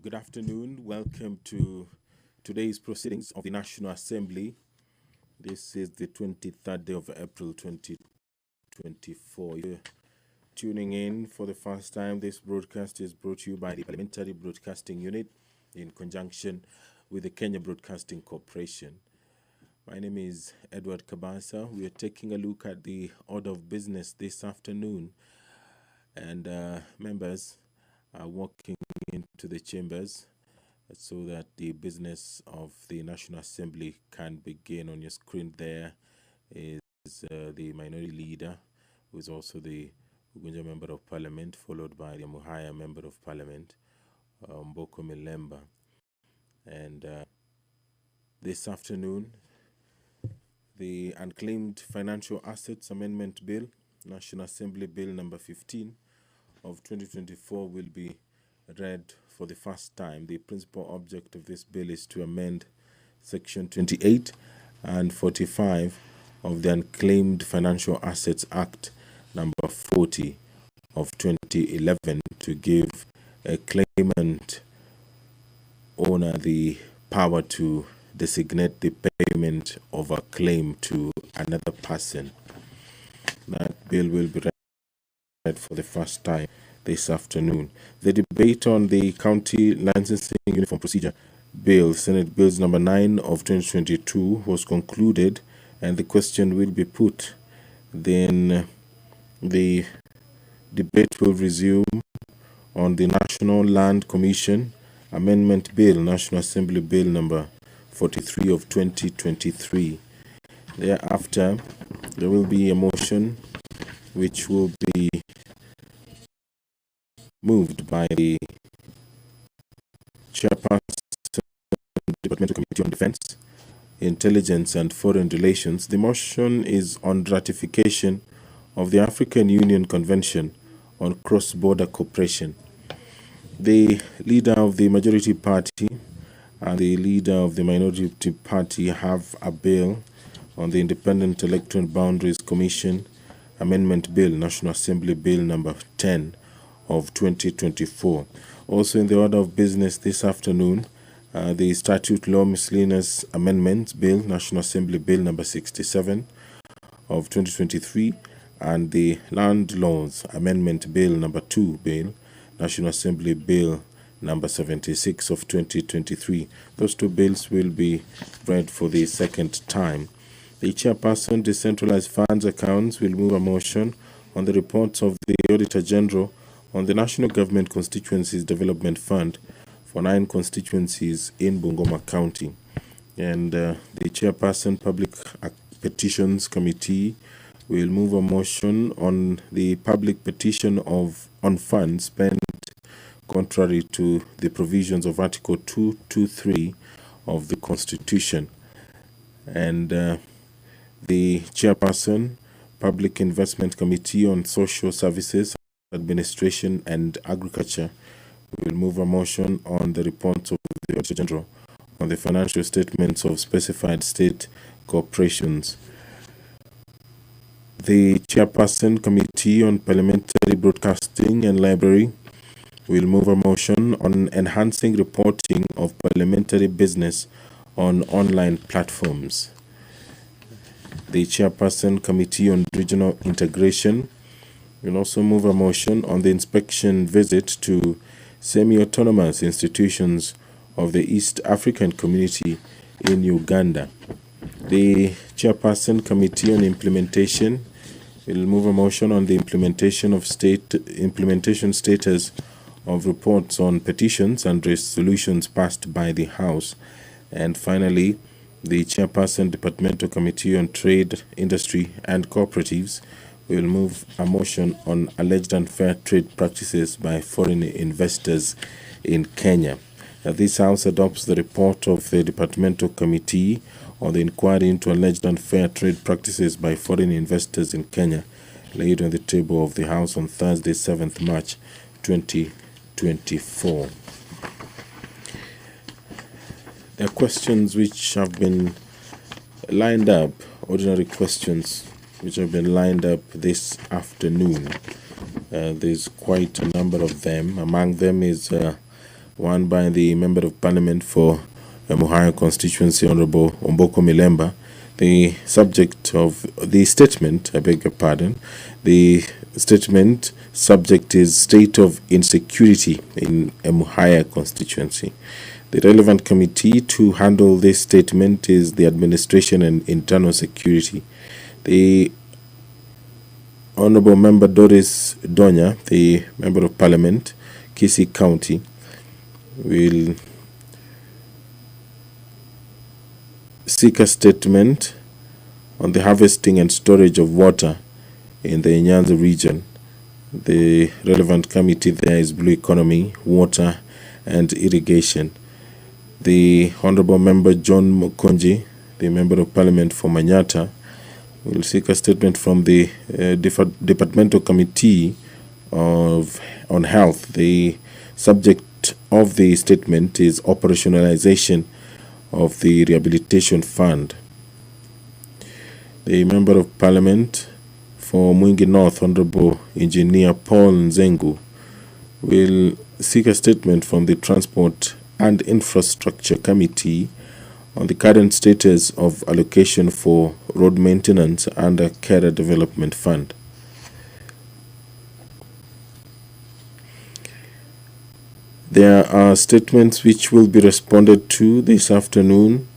Good afternoon. Welcome to today's proceedings of the National Assembly. This is the 23rd day of April 2024. If you're tuning in for the first time, this broadcast is brought to you by the Parliamentary Broadcasting Unit in conjunction with the Kenya Broadcasting Corporation. My name is Edward Kabasa. We are taking a look at the order of business this afternoon, and members are walking into the chambers so that the business of the National Assembly can begin. On your screen there is the Minority Leader, who is also the Ugunja Member of Parliament, followed by the Muhaya Member of Parliament, Mboko Milemba. And this afternoon, the Unclaimed Financial Assets Amendment Bill, National Assembly Bill number 15 of 2024, will be read for the first time. The principal object of this bill is to amend Section 28 and 45 of the Unclaimed Financial Assets Act number 40 of 2011 to give a claimant owner the power to designate the payment of a claim to another person. That bill will be read for the first time this afternoon. The debate on the County Licensing Uniform Procedure Bill, Senate Bills number 9 of 2022, was concluded, and the question will be put. Then the debate will resume on the National Land Commission Amendment Bill, National Assembly Bill number 43 of 2023. Thereafter, there will be a motion which will be moved by the Chairperson of the Departmental Committee on Defense, Intelligence and Foreign Relations. The motion is on ratification of the African Union Convention on Cross-Border Cooperation. The leader of the majority party and the leader of the minority party have a bill on the Independent Electoral Boundaries Commission Amendment Bill, National Assembly Bill number 10 of 2024. Also in the order of business this afternoon, the Statute Law Miscellaneous Amendments Bill, National Assembly Bill number 67 of 2023, and the Land Laws Amendment Bill number 2 Bill, National Assembly Bill number 76 of 2023. Those two bills will be read for the second time. The Chairperson, Decentralized Funds Accounts, will move a motion on the reports of the Auditor General on the National Government Constituencies Development Fund for 9 constituencies in Bungoma County. And the Chairperson, Public Petitions Committee, will move a motion on the public petition on funds spent contrary to the provisions of Article 223 of the Constitution. And the Chairperson, Public Investment Committee on Social Services, Administration and Agriculture, will move a motion on the reports of the Auditor General on the financial statements of specified state corporations. The Chairperson, Committee on Parliamentary Broadcasting and Library, will move a motion on enhancing reporting of parliamentary business on online platforms. The Chairperson, Committee on Regional Integration, will also move a motion on the inspection visit to semi-autonomous institutions of the East African Community in Uganda. The Chairperson, Committee on Implementation, will move a motion on the implementation status of reports on petitions and resolutions passed by the House. And finally, the Chairperson, Departmental Committee on Trade, Industry and Cooperatives, will move a motion on alleged unfair trade practices by foreign investors in Kenya. This House adopts the report of the Departmental Committee on the inquiry into alleged unfair trade practices by foreign investors in Kenya, laid on the table of the House on Thursday, 7th March 2024. There are questions which have been lined up, ordinary questions which have been lined up this afternoon. There's quite a number of them. Among them is one by the Member of Parliament for Muhaya constituency, Honorable Omboko Milemba. The subject of the statement, I beg your pardon, the statement subject is state of insecurity in Muhaya constituency. The relevant committee to handle this statement is the Administration and Internal Security. The Honorable Member Doris Donya, the Member of Parliament, Kisii County, will seek a statement on the harvesting and storage of water in the Nyanza region. The relevant committee there is Blue Economy, Water and Irrigation. The Honorable Member John Mukonji, the Member of Parliament for Manyata, will seek a statement from the Departmental Committee on Health. The subject of the statement is operationalization of the Rehabilitation Fund. The Member of Parliament for Mwingi North, Honorable Engineer Paul Nzengu, will seek a statement from the Transport and Infrastructure Committee on the current status of allocation for road maintenance under Kera Development Fund. There are statements which will be responded to this afternoon.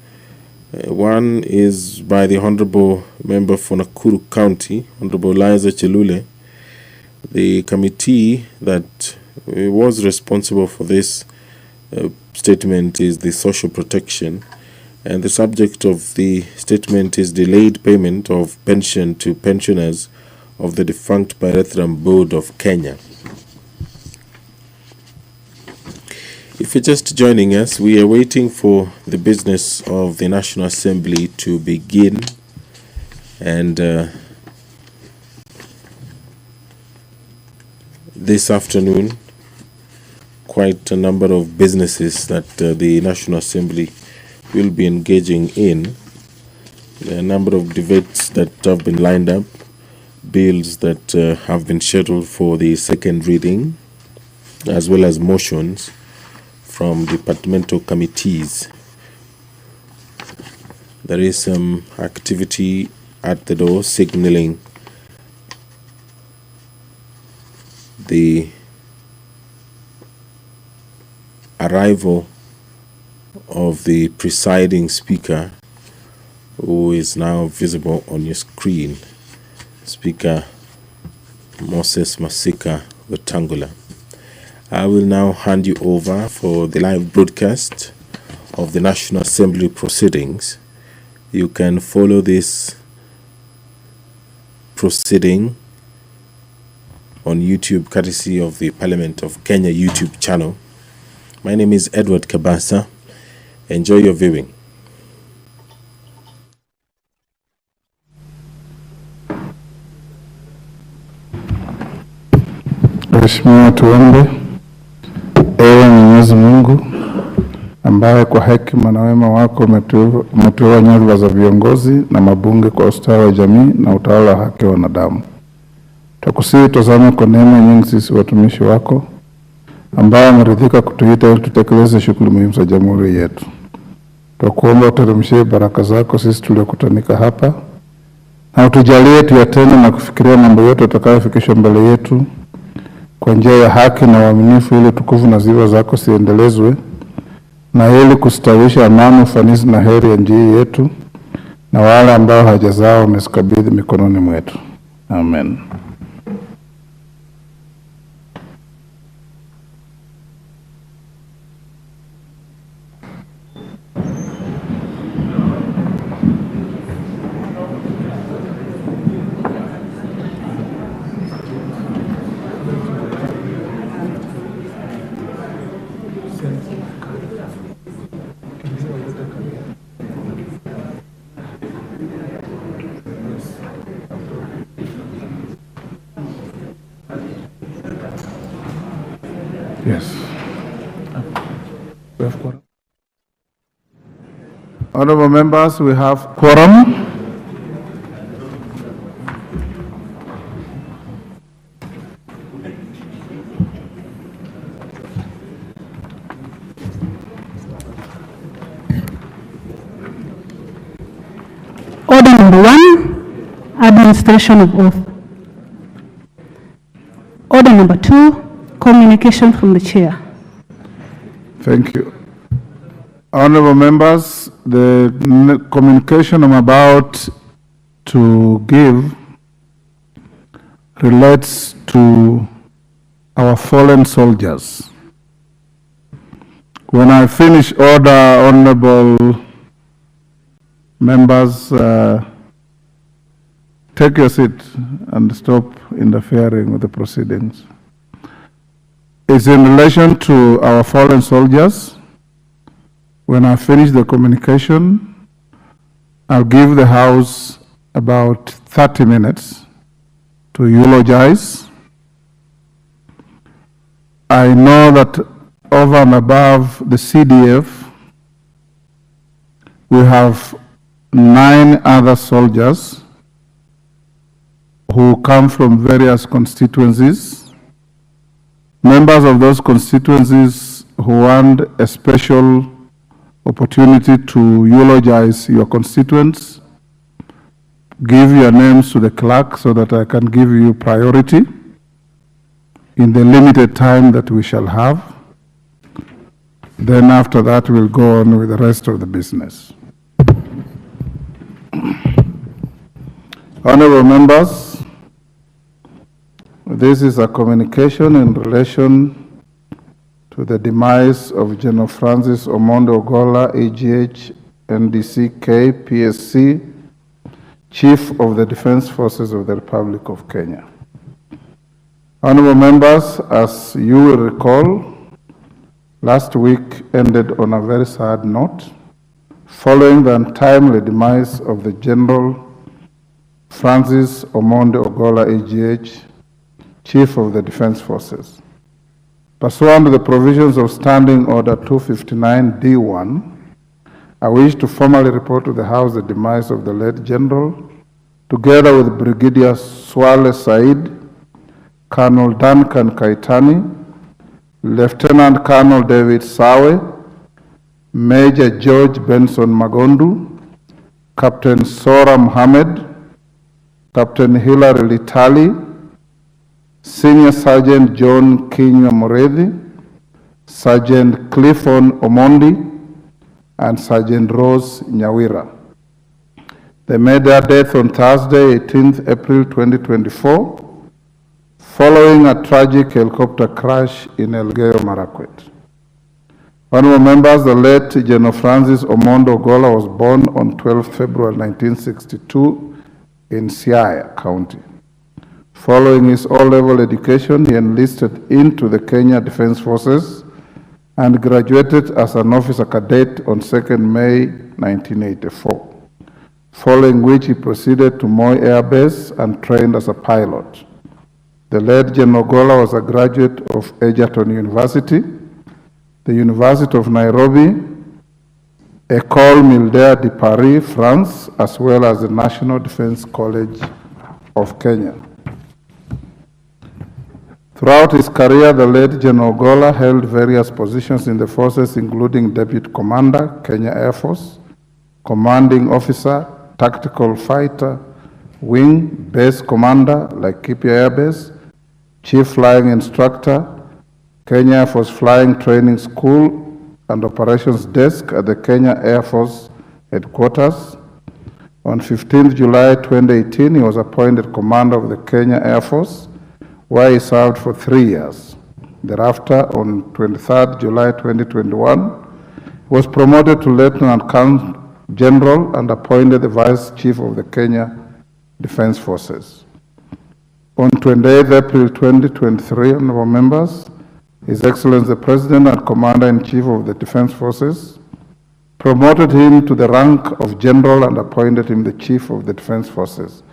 One is by the Honorable Member for Nakuru County, Honorable Liza Chelule. The committee that was responsible for this statement is the Social Protection, and the subject of the statement is delayed payment of pension to pensioners of the defunct Bharatiram Board of Kenya. If you're just joining us, we are waiting for the business of the National Assembly to begin, and this afternoon, quite a number of businesses that the National Assembly will be engaging in. There are a number of debates that have been lined up, bills that have been scheduled for the second reading, as well as motions from departmental committees. There is some activity at the door signaling the arrival of the presiding speaker, who is now visible on your screen, Speaker Moses Masika Wetangula. I will now hand you over for the live broadcast of the National Assembly proceedings. You can follow this proceeding on YouTube, courtesy of the Parliament of Kenya YouTube channel. My name is Edward Kabasa. Enjoy your viewing. Mheshimiwa, tuombe. Ewe Mwenyezi Mungu ambaye kwa hekima na wema wako umeteua nyadhifa za viongozi na mabunge kwa ustawi wa jamii na utawala wa haki wa wanadamu, tukusihi tazame kwa neema nyingi sisi watumishi wako ambao ameridhika kutuita ili tutekeleze shughuli muhimu za jamhuri yetu. Tukuomba uteremshie baraka zako sisi tuliokutanika hapa, na utujalie tuyatende na kufikiria mambo yote tutakayofikishwa mbele yetu kwa njia ya haki na uaminifu, ili tukufu na sifa zako siendelezwe, na ili kustawisha amani, ufanisi na heri ya nchi yetu na wale ambao haja zao wamesikabidhi mikononi mwetu. Amen. Yes. We have quorum. Honorable members, we have quorum. Order number 1, administration of oath. Order number 2, communication from the chair. Thank you. Honorable members, the communication I'm about to give relates to our fallen soldiers. When I finish order, honorable members, take your seat and stop interfering with the proceedings. It's in relation to our fallen soldiers. When I finish the communication, I'll give the House about 30 minutes to eulogize. I know that over and above the CDF, we have 9 other soldiers who come from various constituencies. Members of those constituencies who want a special opportunity to eulogize your constituents, give your names to the clerk so that I can give you priority in the limited time that we shall have. Then after that, we'll go on with the rest of the business. Honorable members, this is a communication in relation to the demise of General Francis Omondi Ogolla, AGH, NDC-K, PSC, Chief of the Defense Forces of the Republic of Kenya. Honorable members, as you will recall, last week ended on a very sad note, following the untimely demise of the General Francis Omondi Ogolla, AGH, Chief of the Defense Forces. Pursuant to the provisions of Standing Order 259-D1, I wish to formally report to the House the demise of the late General, together with Brigadier Swale Said, Colonel Duncan Kaitani, Lieutenant Colonel David Sawe, Major George Benson Magondu, Captain Sora Mohammed, Captain Hilary Litali, Senior Sergeant John Kinywa Muredhi, Sergeant Clifford Omondi, and Sergeant Rose Nyawira. They made their death on Thursday, 18th April 2024, following a tragic helicopter crash in Elgeyo Marakwet. Honorable members, the late General Francis Omondi Ogolla was born on 12 February 1962 in Siaya County. Following his O-level education, he enlisted into the Kenya Defense Forces and graduated as an officer cadet on 2nd May 1984, following which he proceeded to Moi Air Base and trained as a pilot. The late General Ogolla was a graduate of Egerton University, the University of Nairobi, École Militaire de Paris, France, as well as the National Defense College of Kenya. Throughout his career, the late General Ogolla held various positions in the forces, including Deputy Commander, Kenya Air Force, Commanding Officer, Tactical Fighter, Wing, Base Commander, Laikipia Air Base, Chief Flying Instructor, Kenya Air Force Flying Training School, and Operations Desk at the Kenya Air Force Headquarters. On 15th July 2018, he was appointed Commander of the Kenya Air Force, where he served for 3 years. Thereafter, on 23rd July 2021, he was promoted to Lieutenant General and appointed the Vice Chief of the Kenya Defense Forces. On 28th April 2023, honorable members, His Excellency the President and Commander-in-Chief of the Defense Forces promoted him to the rank of General and appointed him the Chief of the Defense Forces,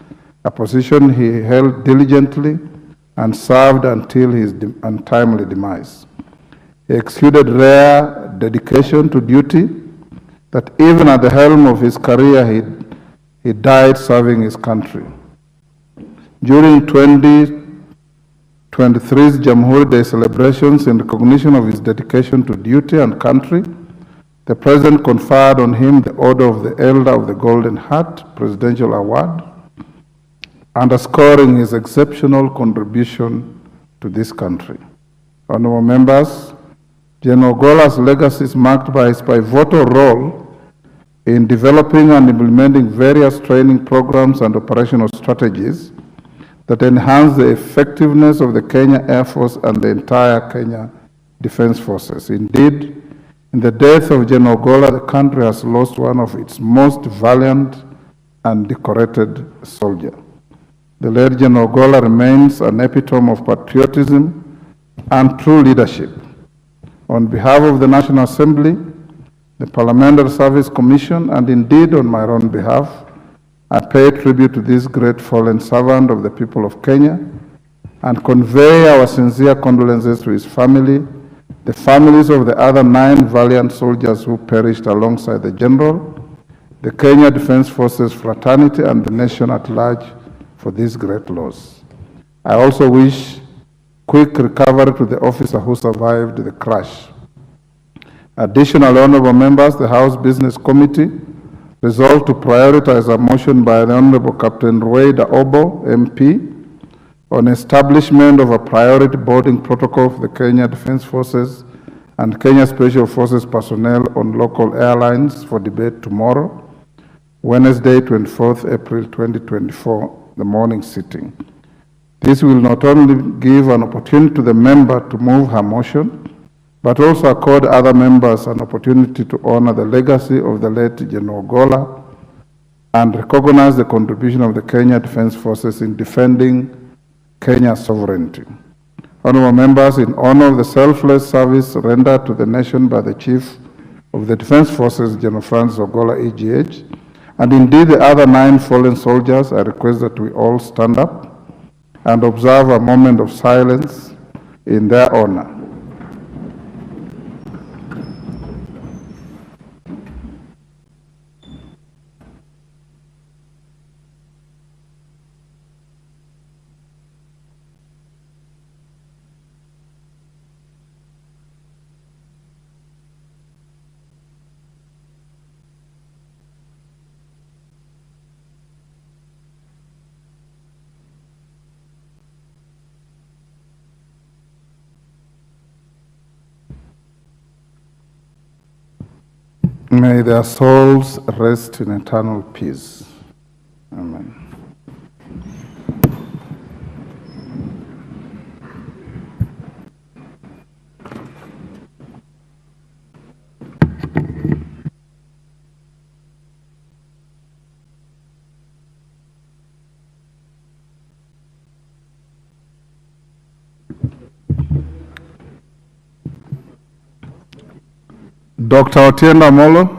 a position he held diligently and served until his untimely demise. He exuded rare dedication to duty that even at the helm of his career, he died serving his country. During 2023's Jamhuri Day celebrations, in recognition of his dedication to duty and country, the President conferred on him the Order of the Elder of the Golden Heart Presidential Award, underscoring his exceptional contribution to this country. Honorable members, General Ogolla's legacy is marked by his pivotal role in developing and implementing various training programs and operational strategies that enhance the effectiveness of the Kenya Air Force and the entire Kenya Defense Forces. Indeed, in the death of General Ogolla, the country has lost one of its most valiant and decorated soldiers. The late General Ogolla remains an epitome of patriotism and true leadership. On behalf of the National Assembly, the Parliamentary Service Commission, and indeed on my own behalf, I pay tribute to this great fallen servant of the people of Kenya and convey our sincere condolences to his family, the families of the other 9 valiant soldiers who perished alongside the General, the Kenya Defense Forces fraternity, and the nation at large for this great loss. I also wish quick recovery to the officer who survived the crash. Additionally, honorable members, the House Business Committee resolved to prioritize a motion by the Honorable Captain AJAABU, MP, on establishment of a priority boarding protocol for the Kenya Defense Forces and Kenya Special Forces personnel on local airlines for debate tomorrow, Wednesday, 24th April 2024, the morning sitting. This will not only give an opportunity to the member to move her motion, but also accord other members an opportunity to honor the legacy of the late General Ogolla and recognize the contribution of the Kenya Defense Forces in defending Kenya's sovereignty. Honorable members, in honor of the selfless service rendered to the nation by the Chief of the Defense Forces, General Francis Ogolla, AGH, and indeed the other 9 fallen soldiers, I request that we all stand up and observe a moment of silence in their honor. May their souls rest in eternal peace. Amen. Dr. Otienda Molo.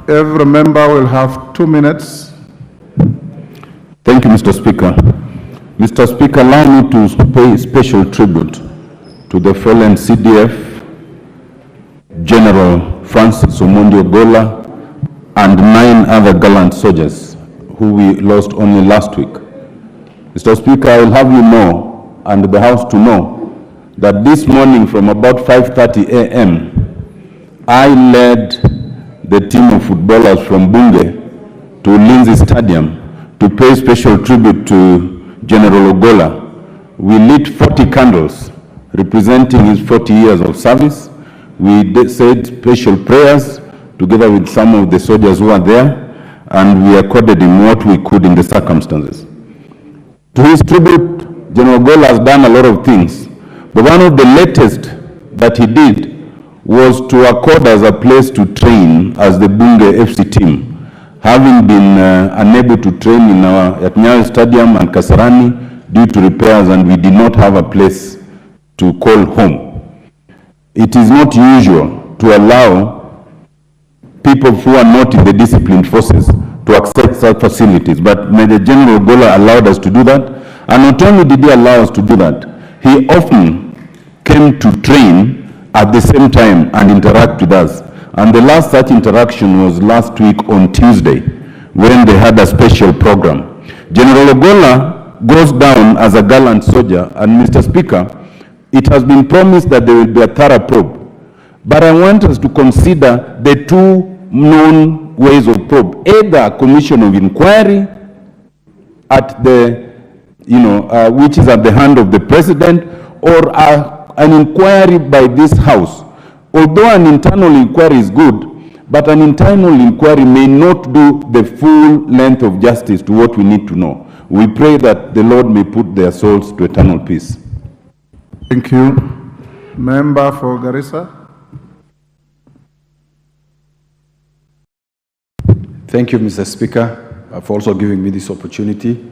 Every member will have 2 minutes. Thank you, Mr. Speaker. Mr. Speaker, allow me to pay special tribute to the fallen CDF, General Francis Ogolla, and 9 other gallant soldiers who we lost only last week. Mr. Speaker, I will have you know, and the House to know, that this morning from about 5:30 a.m., I led the team of footballers from Bunge to Lindsay Stadium to pay special tribute to General Ogolla. We lit 40 candles representing his 40 years of service. We said special prayers together with some of the soldiers who are there, and we accorded him what we could in the circumstances. To his tribute, General Ogolla has done a lot of things. But one of the latest that he did was to accord us a place to train as the Bunge FC team, having been unable to train in our Nyayo Stadium and Kasarani due to repairs, and we did not have a place to call home. It is not usual to allow people who are not in the disciplined forces to access such facilities, but Major General Ogolla allowed us to do that, and not only did he allow us to do that, he often came to train at the same time and interact with us. And the last such interaction was last week on Tuesday, when they had a special program. General Ogolla goes down as a gallant soldier, and Mr. Speaker, it has been promised that there will be a thorough probe But I want us to consider the two known ways of probe, either a commission of inquiry at the, which is at the hand of the president, or an inquiry by this house. Although an internal inquiry is good, but an internal inquiry may not do the full length of justice to what we need to know. We pray that the Lord may put their souls to eternal peace. Thank you. Member for Garissa. Thank you, Mr. Speaker, for also giving me this opportunity.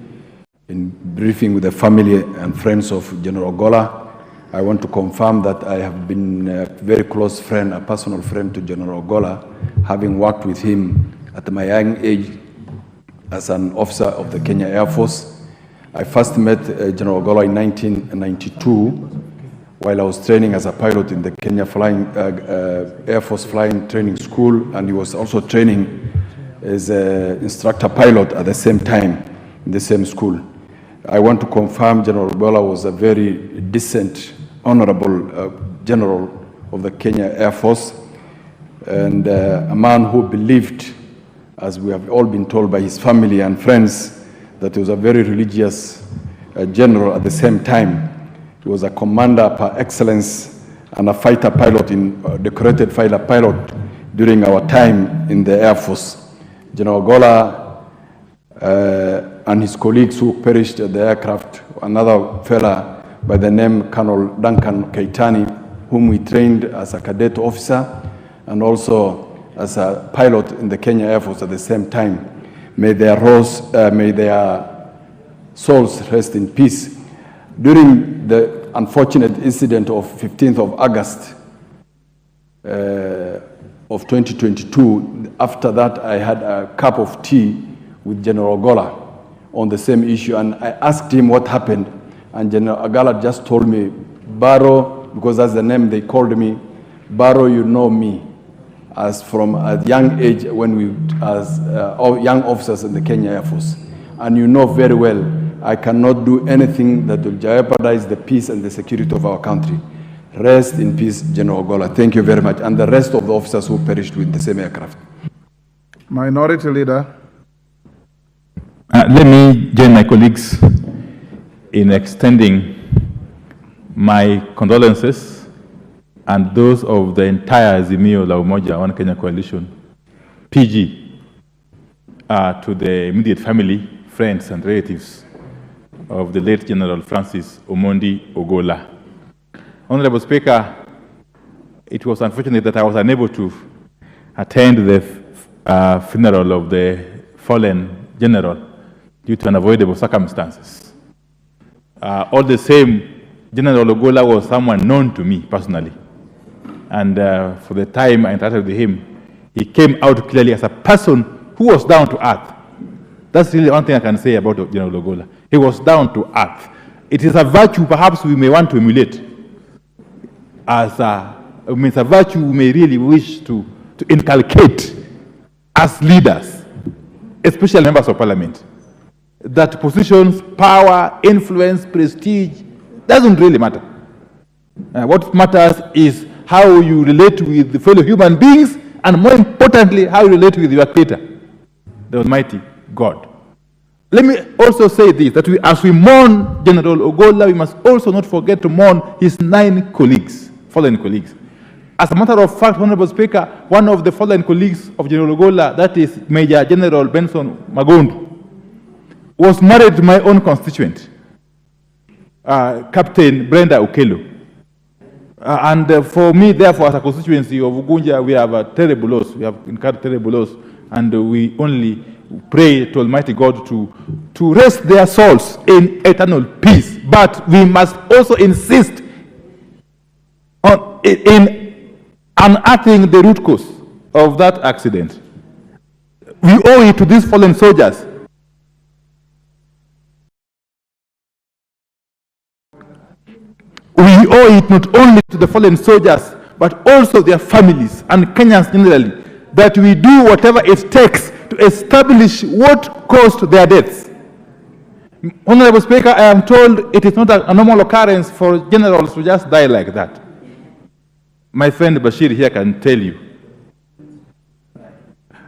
In briefing with the family and friends of General Ogolla, I want to confirm that I have been a very close friend, a personal friend to General Ogolla, having worked with him at my young age as an officer of the Kenya Air Force. I first met General Ogolla in 1992 while I was training as a pilot in the Kenya Air Force Flying Training School, and he was also training as an instructor pilot at the same time in the same school. I want to confirm General Ogolla was a very decent, honorable general of the Kenya Air Force, and a man who believed, as we have all been told by his family and friends, that he was a very religious general at the same time. He was a commander par excellence and a fighter pilot, decorated fighter pilot during our time in the Air Force. General Ogolla and his colleagues who perished at the aircraft, another fella by the name Colonel Duncan Keitani, whom we trained as a cadet officer and also as a pilot in the Kenya Air Force at the same time. May their souls rest in peace. During the unfortunate incident of 15th of August of 2022, after that I had a cup of tea with General Ogolla on the same issue, and I asked him what happened, and General Ogolla just told me, Baro, because that's the name they called me, Baro, you know me, as from a young age when we, as young officers in the Kenya Air Force, and you know very well, I cannot do anything that will jeopardize the peace and the security of our country. Rest in peace, General Ogolla. Thank you very much, and the rest of the officers who perished with the same aircraft. Minority Leader. Let me join my colleagues in extending my condolences and those of the entire Azimio la Umoja One Kenya Coalition, PG, to the immediate family, friends, and relatives of the late General Francis Omondi Ogolla. Honorable Speaker, it was unfortunate that I was unable to attend the funeral of the fallen general due to unavoidable circumstances. All the same, General Ogolla was someone known to me personally. And for the time I interacted with him, he came out clearly as a person who was down to earth. That's really one thing I can say about General Ogolla. He was down to earth. It is a virtue perhaps we may want to emulate. It's a virtue we may really wish to inculcate as leaders, especially members of parliament. That positions, power, influence, prestige doesn't really matter. What matters is how you relate with the fellow human beings, and more importantly, how you relate with your Creator, the Almighty God. Let me also say this, that as we mourn General Ogolla, we must also not forget to mourn his 9 colleagues, fallen colleagues. As a matter of fact, Honorable Speaker, one of the fallen colleagues of General Ogolla, that is Major General Benson Magondu, was married to my own constituent, Captain Brenda Okello. And for me, therefore, as a constituency of Ugunja, we have a terrible loss. We have incurred terrible loss, and we only pray to Almighty God to rest their souls in eternal peace. But we must also insist in unearthing the root cause of that accident. We owe it to these fallen soldiers. We owe it not only to the fallen soldiers, but also their families and Kenyans generally, that we do whatever it takes to establish what caused their deaths. Honorable Speaker, I am told it is not a normal occurrence for generals to just die like that. My friend Bashir here can tell you.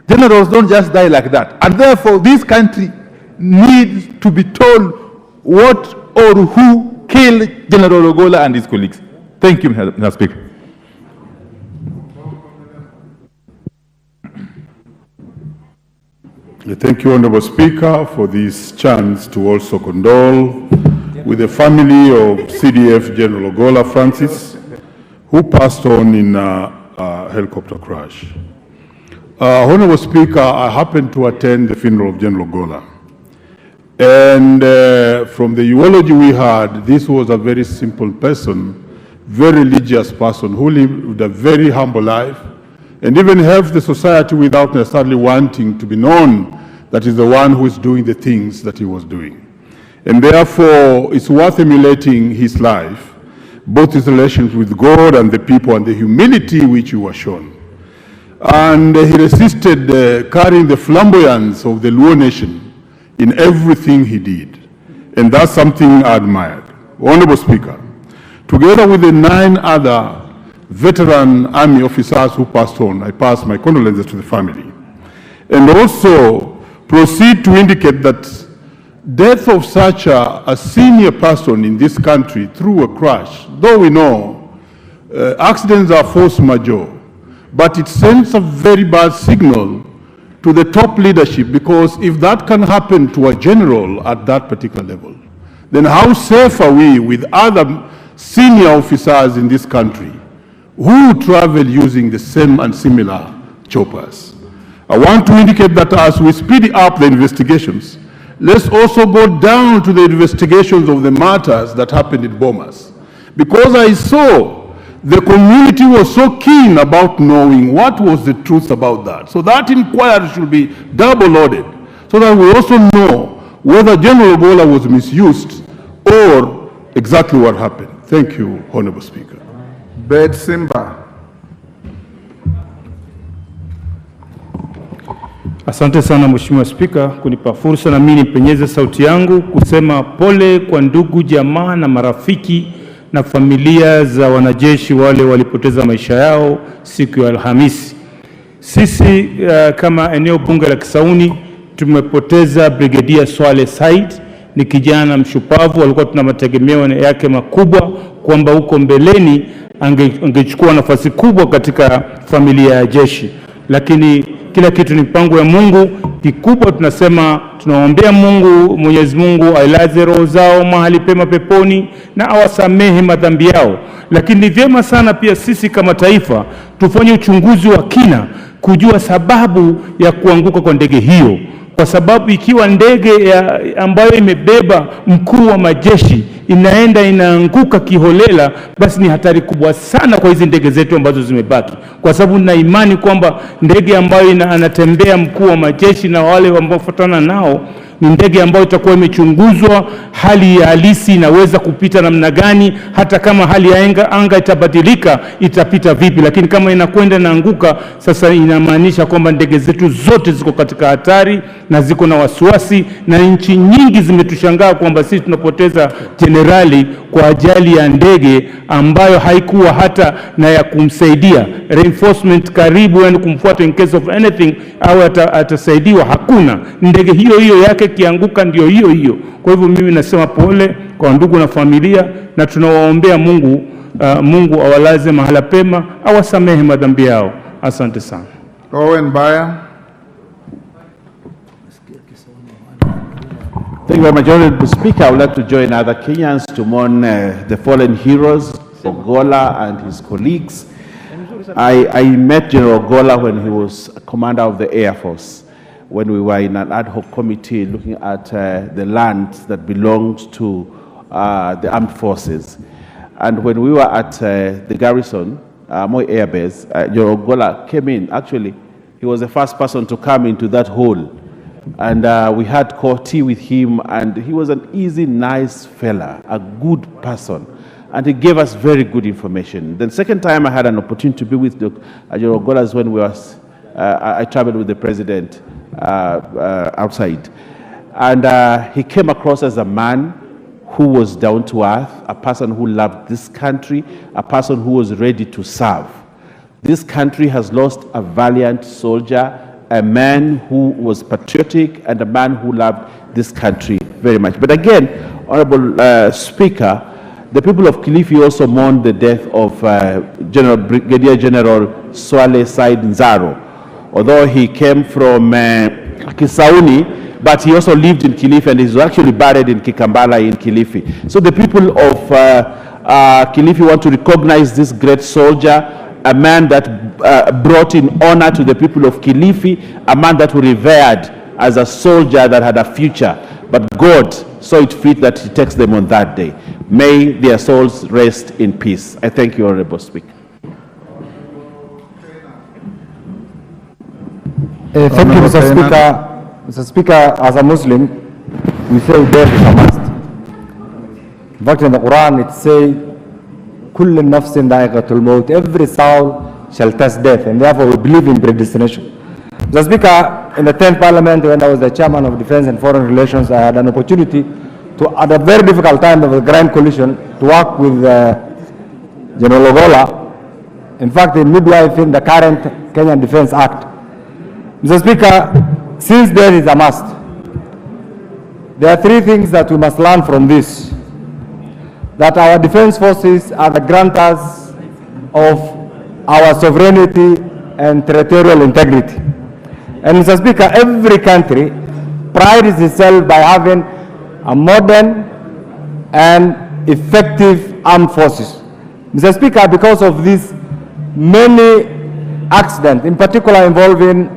Generals don't just die like that. And therefore, this country needs to be told what or who killed General Ogolla and his colleagues. Thank you, Mr. Speaker. Thank you, Honorable Speaker, for this chance to also condole with the family of CDF General Ogolla Francis, who passed on in a helicopter crash. Honorable Speaker, I happened to attend the funeral of General Ogolla. And from the eulogy we had, this was a very simple person, very religious person who lived a very humble life and even helped the society without necessarily wanting to be known that is the one who is doing the things that he was doing. And therefore, it's worth emulating his life, both his relations with God and the people and the humility which he was shown. And he resisted carrying the flamboyance of the Luo nation in everything he did. And that's something I admired. Honorable Speaker, together with the 9 other veteran army officers who passed on, I pass my condolences to the family. And also proceed to indicate that death of such a senior person in this country through a crash, though we know accidents are force majeure, but it sends a very bad signal to the top leadership, because if that can happen to a general at that particular level, then how safe are we with other senior officers in this country who travel using the same and similar choppers? I want to indicate that as we speed up the investigations, let's also go down to the investigations of the matters that happened in Bomas. Because I saw the community was so keen about knowing what was the truth about that. So that inquiry should be double-loaded, so that we also know whether General Ogolla was misused or exactly what happened. Thank you, Honorable Speaker. Bed Simba. Asante sana Mheshimiwa Spika kunipa fursa na mimi nipenyeze sauti yangu kusema pole kwa ndugu, jamaa na marafiki na familia za wanajeshi wale walipoteza maisha yao siku ya Alhamisi. Sisi kama eneo bunge la Kisauni tumepoteza Brigadia Swale Said, ni kijana mshupavu, alikuwa tuna mategemeo yake makubwa kwamba huko mbeleni angechukua nafasi kubwa katika familia ya jeshi, lakini kila kitu ni mpango ya Mungu. Kikubwa tunasema tunaombea Mungu, Mwenyezi Mungu ailaze roho zao mahali pema peponi na awasamehe madhambi yao. Lakini ni vyema sana pia sisi kama taifa tufanye uchunguzi wa kina kujua sababu ya kuanguka kwa ndege hiyo, kwa sababu ikiwa ndege ambayo imebeba mkuu wa majeshi inaanguka kiholela, basi ni hatari kubwa sana kwa hizi ndege zetu ambazo zimebaki, kwa sababu na imani kwamba ndege ambayo anatembea mkuu wa majeshi na wale ambao fuatana nao ni ndege ambayo itakuwa imechunguzwa hali ya halisi inaweza kupita namna gani, hata kama hali ya anga itabadilika itapita vipi. Lakini kama inakwenda naanguka, sasa inamaanisha kwamba ndege zetu zote ziko katika hatari na ziko na wasiwasi, na nchi nyingi zimetushangaa kwamba sisi tunapoteza generali kwa ajali ya ndege ambayo haikuwa hata na ya kumsaidia reinforcement karibu, yani kumfuata in case of anything au atasaidiwa, hakuna. Ndege hiyo yake kianguka ndio hiyo. Kwa hivyo mimi nasema pole kwa ndugu na familia, na tunawaombea Mungu, Mungu awalaze mahala pema, awasamehe madhambi yao. Asante sana. Owen Baya. Thank you very much, Honorable Speaker. I would like to join other Kenyans to mourn the fallen heroes, Ogolla and his colleagues. I met General Ogolla when he was commander of the Air Force, when we were in an ad hoc committee looking at the land that belongs to the armed forces. And when we were at the garrison, Moi Air Base, General Ogolla came in. Actually, he was the first person to come into that hall. And we had tea with him, and he was an easy, nice fella, a good person. And he gave us very good information. The second time I had an opportunity to be with General Ogolla is when I traveled with the president outside. And he came across as a man who was down to earth, a person who loved this country, a person who was ready to serve. This country has lost a valiant soldier, a man who was patriotic and a man who loved this country very much. But again, Honorable Speaker, the people of Kilifi also mourned the death of Brigadier General Swale Said Nzaro. Although he came from Kisauni, but he also lived in Kilifi and is actually buried in Kikambala in Kilifi. So the people of Kilifi want to recognize this great soldier, a man that brought in honor to the people of Kilifi, a man that were revered as a soldier that had a future. But God saw it fit that he takes them on that day. May their souls rest in peace. I thank you, Honorable Speaker. Thank you, Mr. Speaker. Mr. Speaker, as a Muslim, we say death is a must. In fact, in the Quran, it says, كل نفس ذائقة الموت, every soul shall test death, and therefore we believe in predestination. Mr. Speaker, in the 10th Parliament, when I was the Chairman of Defense and Foreign Relations, I had an opportunity to, at a very difficult time of the Grand Coalition, to work with General Ogolla, in fact, in midwifing the current Kenyan Defense Act. Mr. Speaker, since death is a must, there are three things that we must learn from this. That our defense forces are the grantors of our sovereignty and territorial integrity. And Mr. Speaker, every country prides itself by having a modern and effective armed forces. Mr. Speaker, because of these many accidents, in particular involving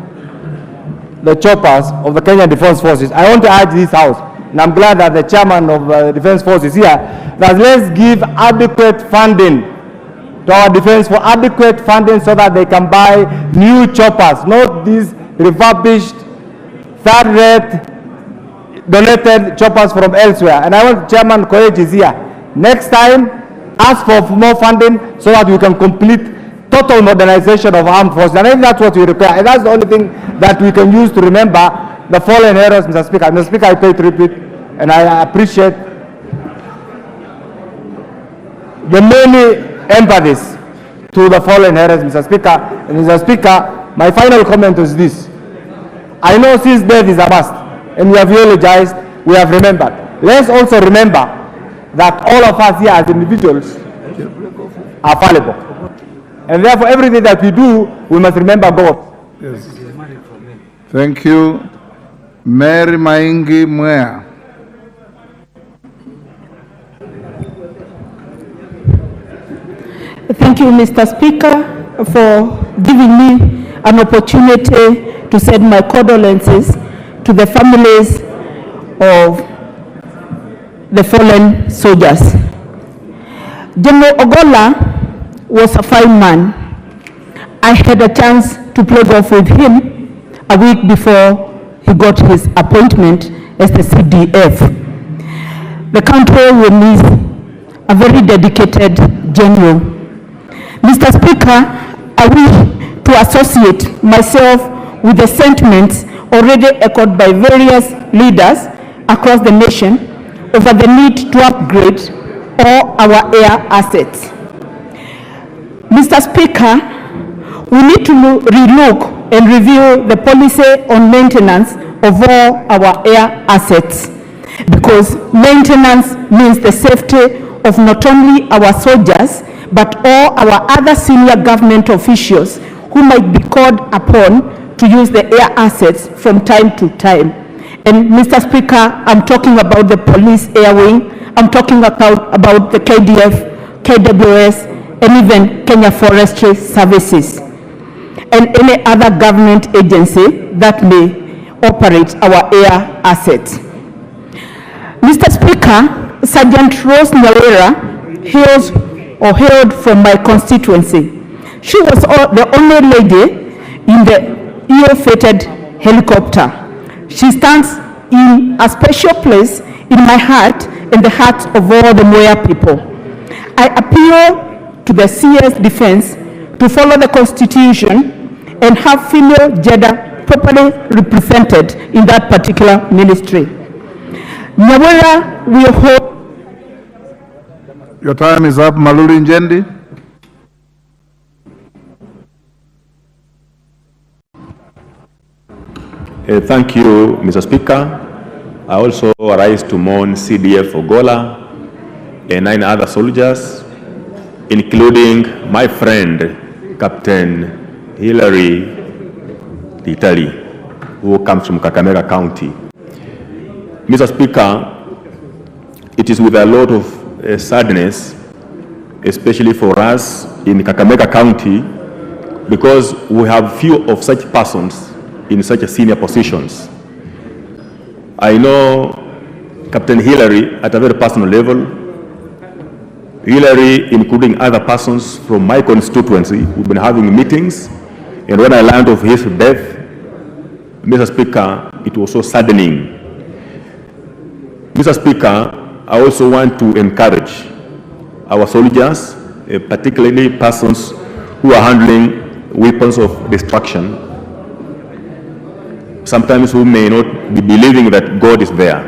the choppers of the Kenyan Defense Forces, I want to urge this House, and I'm glad that the Chairman of the Defense Forces here, that let's give adequate funding to our defense for adequate funding so that they can buy new choppers, not these refurbished, third-rate, donated choppers from elsewhere. And I want Chairman Koech is here. Next time, ask for more funding so that we can complete total modernization of armed forces. And I think that's what we require. And that's the only thing that we can use to remember the fallen heroes, Mr. Speaker. Mr. Speaker, I pay tribute, and I appreciate the many empathies to the fallen heroes, Mr. Speaker. And Mr. Speaker, my final comment is this. I know since death is a must, and we have eulogized, we have remembered. Let's also remember that all of us here as individuals are fallible. And therefore, everything that we do, we must remember God. Yes. Thank you. Mary Maingi Mwea. Thank you, Mr. Speaker, for giving me an opportunity to send my condolences to the families of the fallen soldiers. General Ogolla was a fine man. I had a chance to play golf with him a week before he got his appointment as the CDF. The country will miss a very dedicated general. Mr. Speaker, I wish to associate myself with the sentiments already echoed by various leaders across the nation over the need to upgrade all our air assets. Mr. Speaker, we need to relook and review the policy on maintenance of all our air assets, because maintenance means the safety of not only our soldiers, but all our other senior government officials who might be called upon to use the air assets from time to time. And Mr. Speaker, I'm talking about the police air wing, I'm talking about the KDF, KWS, and even Kenya Forestry Services, and any other government agency that may operate our air assets. Mr. Speaker, Sergeant Rose Nyawera hailed from my constituency. She was the only lady in the ill-fated helicopter. She stands in a special place in my heart and the hearts of all the Moya people. I appeal to the CS Defense to follow the Constitution and have female gender properly represented in that particular ministry. Nyawera will hold Your time is up, Maluli Njendi. Thank you, Mr. Speaker. I also arise to mourn CDF Ogolla and 9 other soldiers, including my friend, Captain Hilary Litali, who comes from Kakamega County. Mr. Speaker, it is with a lot of sadness, especially for us in Kakamega County, because we have few of such persons in such senior positions. I know Captain Hillary at a very personal level. Hillary, including other persons from my constituency, we've been having meetings, and when I learned of his death, Mr. Speaker, it was so saddening. Mr. Speaker, I also want to encourage our soldiers, particularly persons who are handling weapons of destruction, sometimes who may not be believing that God is there.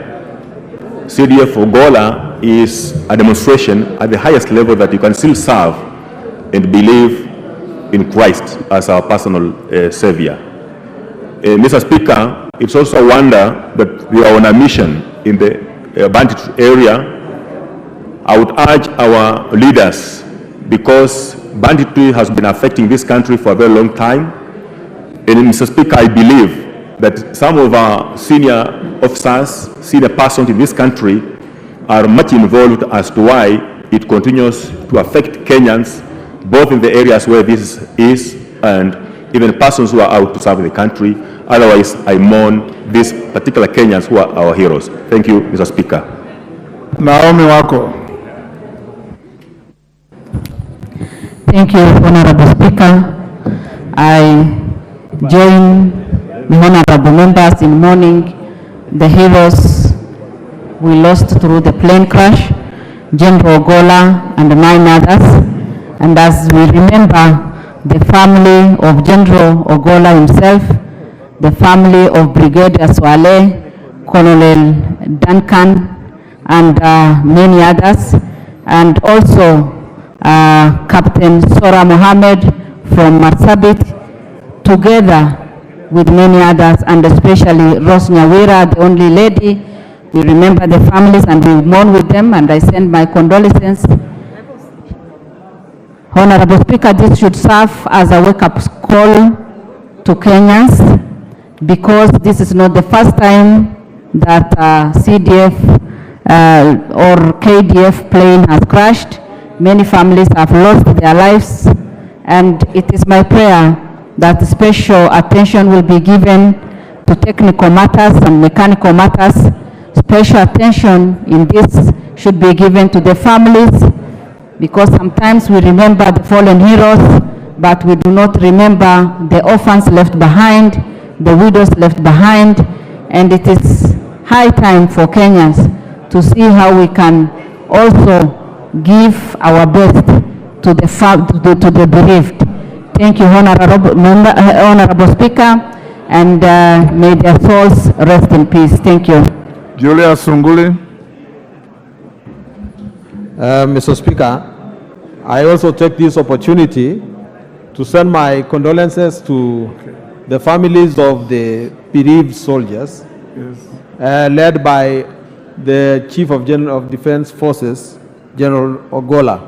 CDF Ogolla is a demonstration at the highest level that you can still serve and believe in Christ as our personal Savior. Mr. Speaker, it's also a wonder that we are on a mission in the bandit area. I would urge our leaders, because banditry has been affecting this country for a very long time. And Mr. Speaker, I believe that some of our senior officers, senior persons in this country are much involved as to why it continues to affect Kenyans, both in the areas where this is and even persons who are out to serve the country. Otherwise, I mourn these particular Kenyans who are our heroes. Thank you, Mr. Speaker. Naomi Wako. Thank you, Honorable Speaker. I join the honorable members in mourning the heroes we lost through the plane crash, General Ogolla and 9 others. And as we remember the family of General Ogolla himself, the family of Brigadier Swale, Colonel Duncan, and many others, and also Captain Sora Mohammed from Marsabit, together with many others, and especially Rose Nyawira, the only lady. We remember the families and we mourn with them, and I send my condolences. Honorable Speaker, this should serve as a wake-up call to Kenyans, because this is not the first time that CDF or KDF plane has crashed. Many families have lost their lives, and it is my prayer that special attention will be given to technical matters and mechanical matters. Special attention in this should be given to the families, because sometimes we remember the fallen heroes, but we do not remember the orphans left behind, the widows left behind, and it is high time for Kenyans to see how we can also give our best to the bereaved. Thank you, Honorable Speaker, and may their souls rest in peace. Thank you. Julia Sunguli. Mr. Speaker, I also take this opportunity to send my condolences to the families of the bereaved soldiers, led by the Chief of Defense Forces, General Ogolla.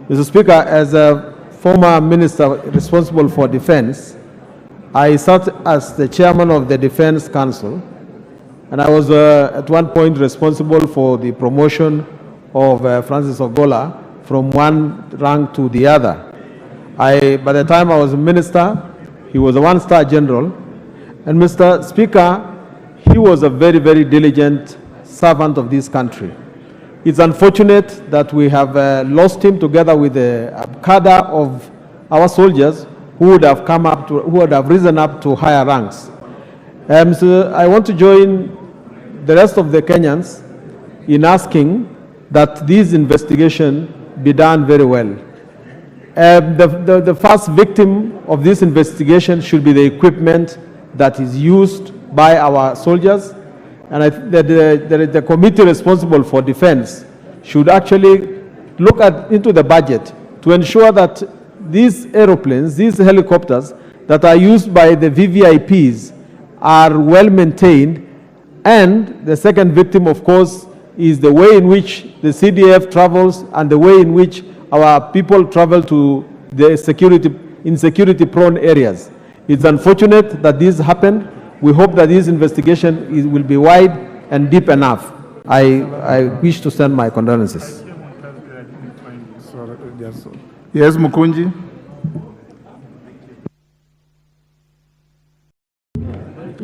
Mr. Speaker, as a former minister responsible for defense, I sat as the chairman of the Defense Council, and I was at one point responsible for the promotion of Francis Ogolla from one rank to the other. By the time I was a minister, he was a one-star general. And Mr. Speaker, he was a very, very diligent servant of this country. It's unfortunate that we have lost him, together with a cadre of our soldiers who would have risen up to higher ranks. So I want to join the rest of the Kenyans in asking that this investigation be done very well. The first victim of this investigation should be the equipment that is used by our soldiers, and the committee responsible for defense should actually look into the budget to ensure that these aeroplanes, these helicopters that are used by the VVIPs are well maintained. And the second victim, of course, is the way in which the CDF travels and the way in which our people travel to the security-prone areas. It's unfortunate that this happened. We hope that this investigation will be wide and deep enough. I wish to send my condolences. Yes, Mukunji.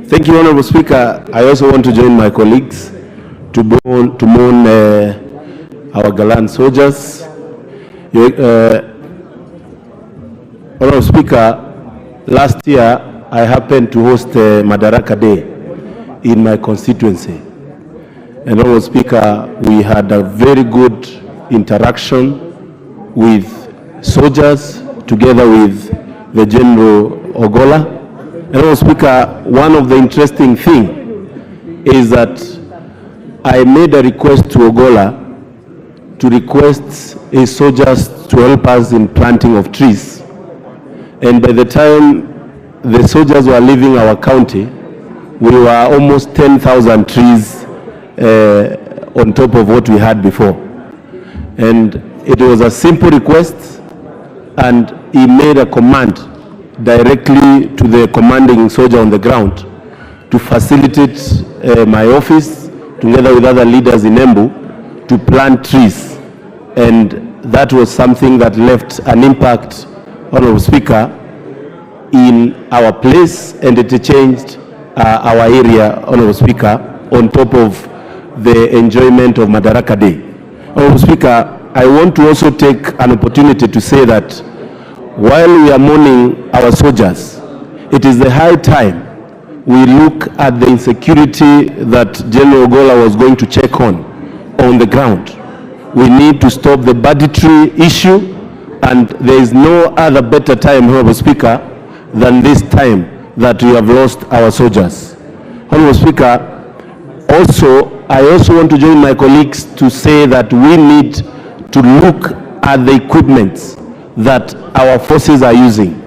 Thank you, Honorable Speaker. I also want to join my colleagues to mourn our gallant soldiers. Honorable Speaker, last year I happened to host Madaraka Day in my constituency. And Honorable Speaker, we had a very good interaction with soldiers together with the General Ogolla. And Honorable Speaker, one of the interesting things is that I made a request to Ogolla to request his soldiers to help us in planting of trees. And by the time the soldiers were leaving our county, we were almost 10,000 trees on top of what we had before. And it was a simple request, and he made a command directly to the commanding soldier on the ground to facilitate my office together with other leaders in Embu to plant trees. And that was something that left an impact, Honorable Speaker, in our place, and it changed our area, Honorable Speaker, on top of the enjoyment of Madaraka Day. Honorable Speaker, I want to also take an opportunity to say that while we are mourning our soldiers, it is the high time we look at the insecurity that General Ogolla was going to check on the ground. We need to stop the banditry issue, and there is no other better time, Honorable Speaker, than this time that we have lost our soldiers. Honorable Speaker, I also want to join my colleagues to say that we need to look at the equipments that our forces are using.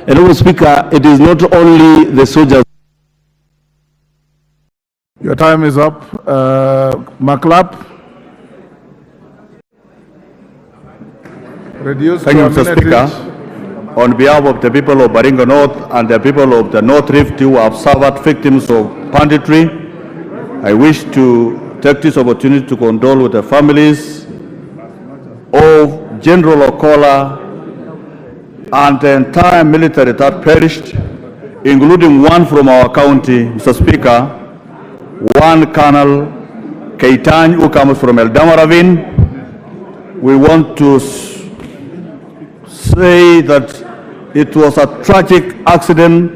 And Honorable Speaker, it is not only the soldiers. Your time is up. Maklap. Reduce. Thank you, Mr. Speaker. On behalf of the people of Baringo North and the people of the North Rift who have suffered victims of banditry, I wish to take this opportunity to condole with the families of General Ogolla and the entire military that perished, including one from our county, Mr. Speaker, one Colonel Keitany, who comes from Eldamaravin. We want to say that it was a tragic accident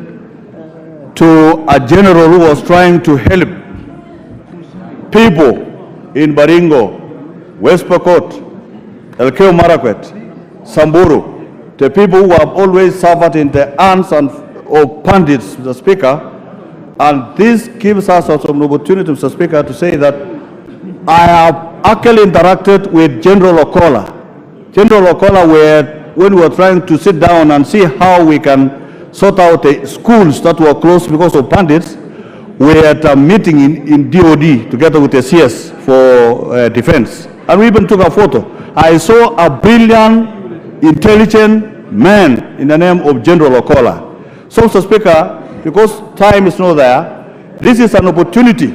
to a general who was trying to help people in Baringo, West Pokot, Elgeyo Marakwet, Samburu, the people who have always suffered in the hands of bandits, Mr. Speaker. And this gives us also an opportunity, Mr. Speaker, to say that I have actually interacted with General Ogolla. General Ogolla, when we were trying to sit down and see how we can sort out the schools that were closed because of bandits, we had a meeting in DOD together with the CS for defense. And we even took a photo. I saw a brilliant, intelligent man in the name of General Ogolla. So, Mr. Speaker, because time is not there, this is an opportunity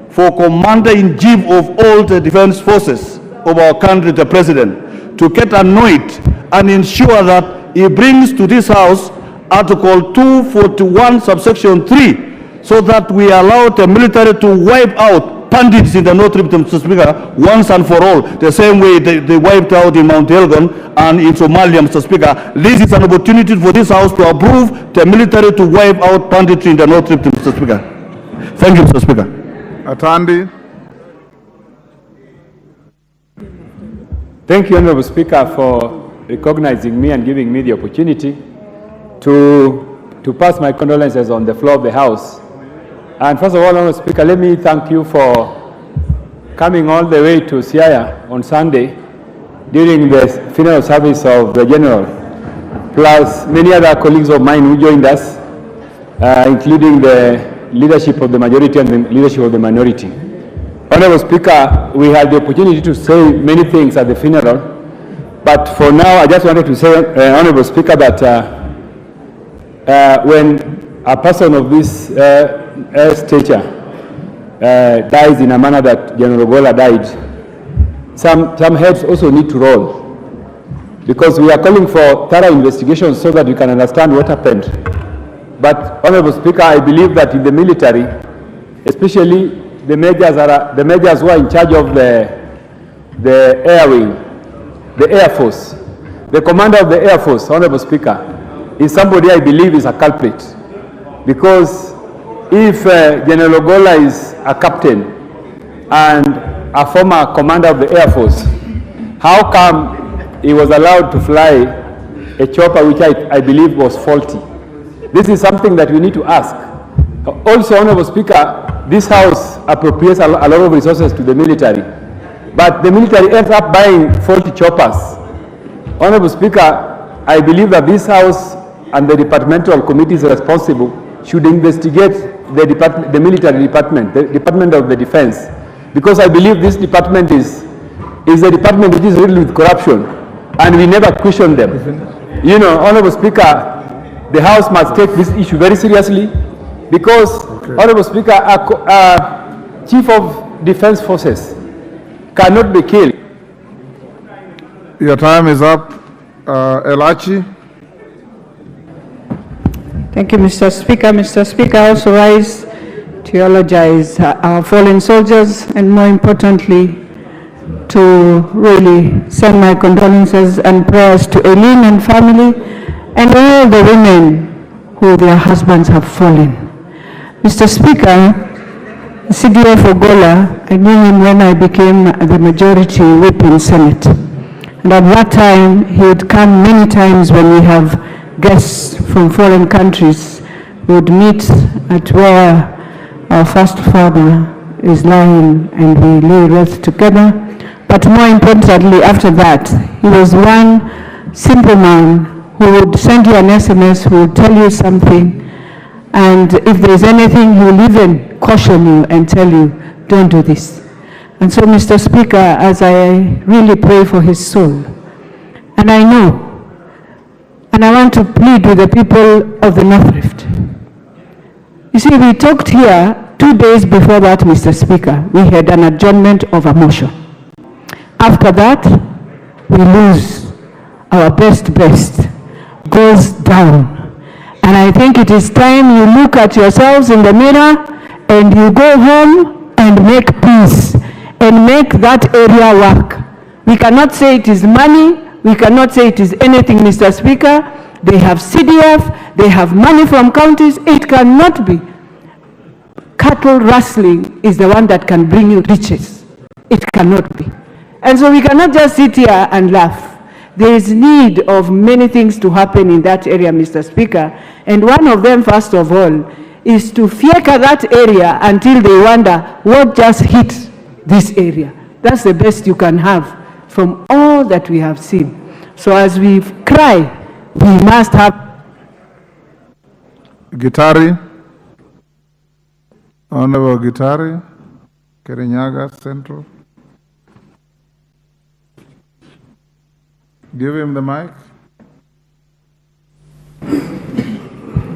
for Commander-in-Chief of all the defense forces of our country, the President, to get annoyed and ensure that he brings to this House Article 241, subsection 3, so that we allow the military to wipe out bandits in the North Rift, Mr. Speaker, once and for all, the same way they wiped out in Mount Elgon and in Somalia, Mr. Speaker. This is an opportunity for this House to approve the military to wipe out banditry in the North Rift, Mr. Speaker. Thank you, Mr. Speaker. Atandi. Thank you, Honorable Speaker, for recognizing me and giving me the opportunity to pass my condolences on the floor of the House. And first of all, Honorable Speaker, let me thank you for coming all the way to Siaya on Sunday during the funeral service of the General, plus many other colleagues of mine who joined us, including the leadership of the majority and the leadership of the minority. Honorable Speaker, we had the opportunity to say many things at the funeral, but for now I just wanted to say, Honorable Speaker, that when a person of this stature dies in a manner that General Ogolla died, some heads also need to roll, because we are calling for thorough investigation so that we can understand what happened. But, Honorable Speaker, I believe that in the military, especially the majors who are in charge of the air wing, the Air Force, the commander of the Air Force, Honorable Speaker, is somebody I believe is a culprit. Because if General Ogolla is a captain and a former commander of the Air Force, how come he was allowed to fly a chopper which I believe was faulty? This is something that we need to ask. Also, Honorable Speaker, this House appropriates a lot of resources to the military, but the military ends up buying faulty choppers. Honorable Speaker, I believe that this House and the departmental committees responsible should investigate the military department, the Department of the Defense, because I believe this department is a department which is riddled with corruption, and we never question them. You know, Honorable Speaker, the House must take this issue very seriously, because, Honorable Speaker, a Chief of Defense Forces cannot be killed. Your time is up. Elachi. Thank you, Mr. Speaker. Mr. Speaker, I also rise to eulogize our fallen soldiers, and more importantly, to really send my condolences and prayers to Eileen and family, and all the women who their husbands have fallen. Mr. Speaker, CDF Ogolla, I knew him when I became the majority whip in Senate. And at that time, he would come many times when we have guests from foreign countries. We would meet at where our first father is lying, and we lay rest together. But more importantly, after that, he was one simple man who would send you an SMS, who would tell you something, and if there's anything, he will even caution you and tell you, don't do this. And so, Mr. Speaker, as I really pray for his soul, and I know, and I want to plead with the people of the North Rift. You see, we talked here 2 days before that, Mr. Speaker. We had an adjournment of a motion. After that, we lose our best, goes down. And I think it is time you look at yourselves in the mirror and you go home and make peace and make that area work. We cannot say it is money. We cannot say it is anything, Mr. Speaker. They have CDF. They have money from counties. It cannot be. Cattle rustling is the one that can bring you riches. It cannot be. And so we cannot just sit here and laugh. There is need of many things to happen in that area, Mr. Speaker. And one of them, first of all, is to fieka that area until they wonder what just hit this area. That's the best you can have from all that we have seen. So as we cry, we must have... Gitari. Honorable Gitari, Kirinyaga Central. Give him the mic.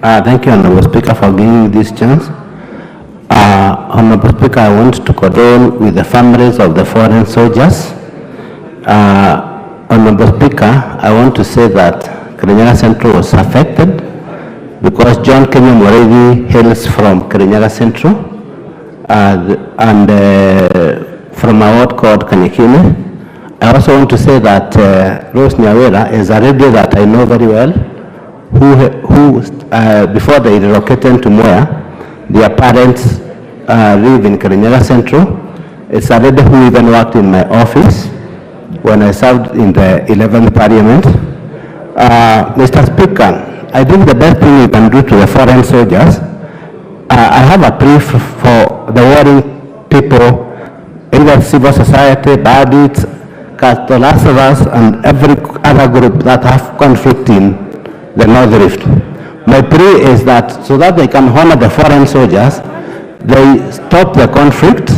Thank you, Honorable Speaker, for giving me this chance. Honorable Speaker, I want to condole with the families of the foreign soldiers. Honorable Speaker, I want to say that Kirinyaga Central was affected because John Kenya Morevi hails from Kirinyaga Central and from a ward called Kanyekine. I also want to say that Rose Nyawera is a lady that I know very well, who before they relocated to Moya, their parents live in Kirinyaga Central. It's a lady who even worked in my office when I served in the 11th Parliament. Mr. Speaker, I think the best thing you can do to the foreign soldiers, I have a plea for the warring people, either civil society, bandits, The Last of Us and every other group that have conflict in the North Rift. My plea is that so that they can honor the foreign soldiers, they stop the conflict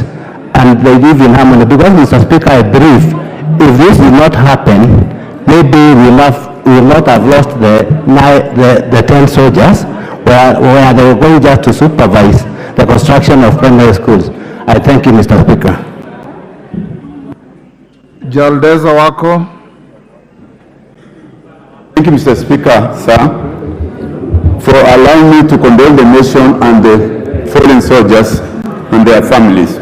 and they live in harmony. Because, Mr. Speaker, I believe if this will not happen, maybe we will not have lost the 10 soldiers where they were going just to supervise the construction of primary schools. I thank you, Mr. Speaker. Jaldeza Wako. Thank you, Mr. Speaker, sir, for allowing me to condole the nation and the fallen soldiers and their families.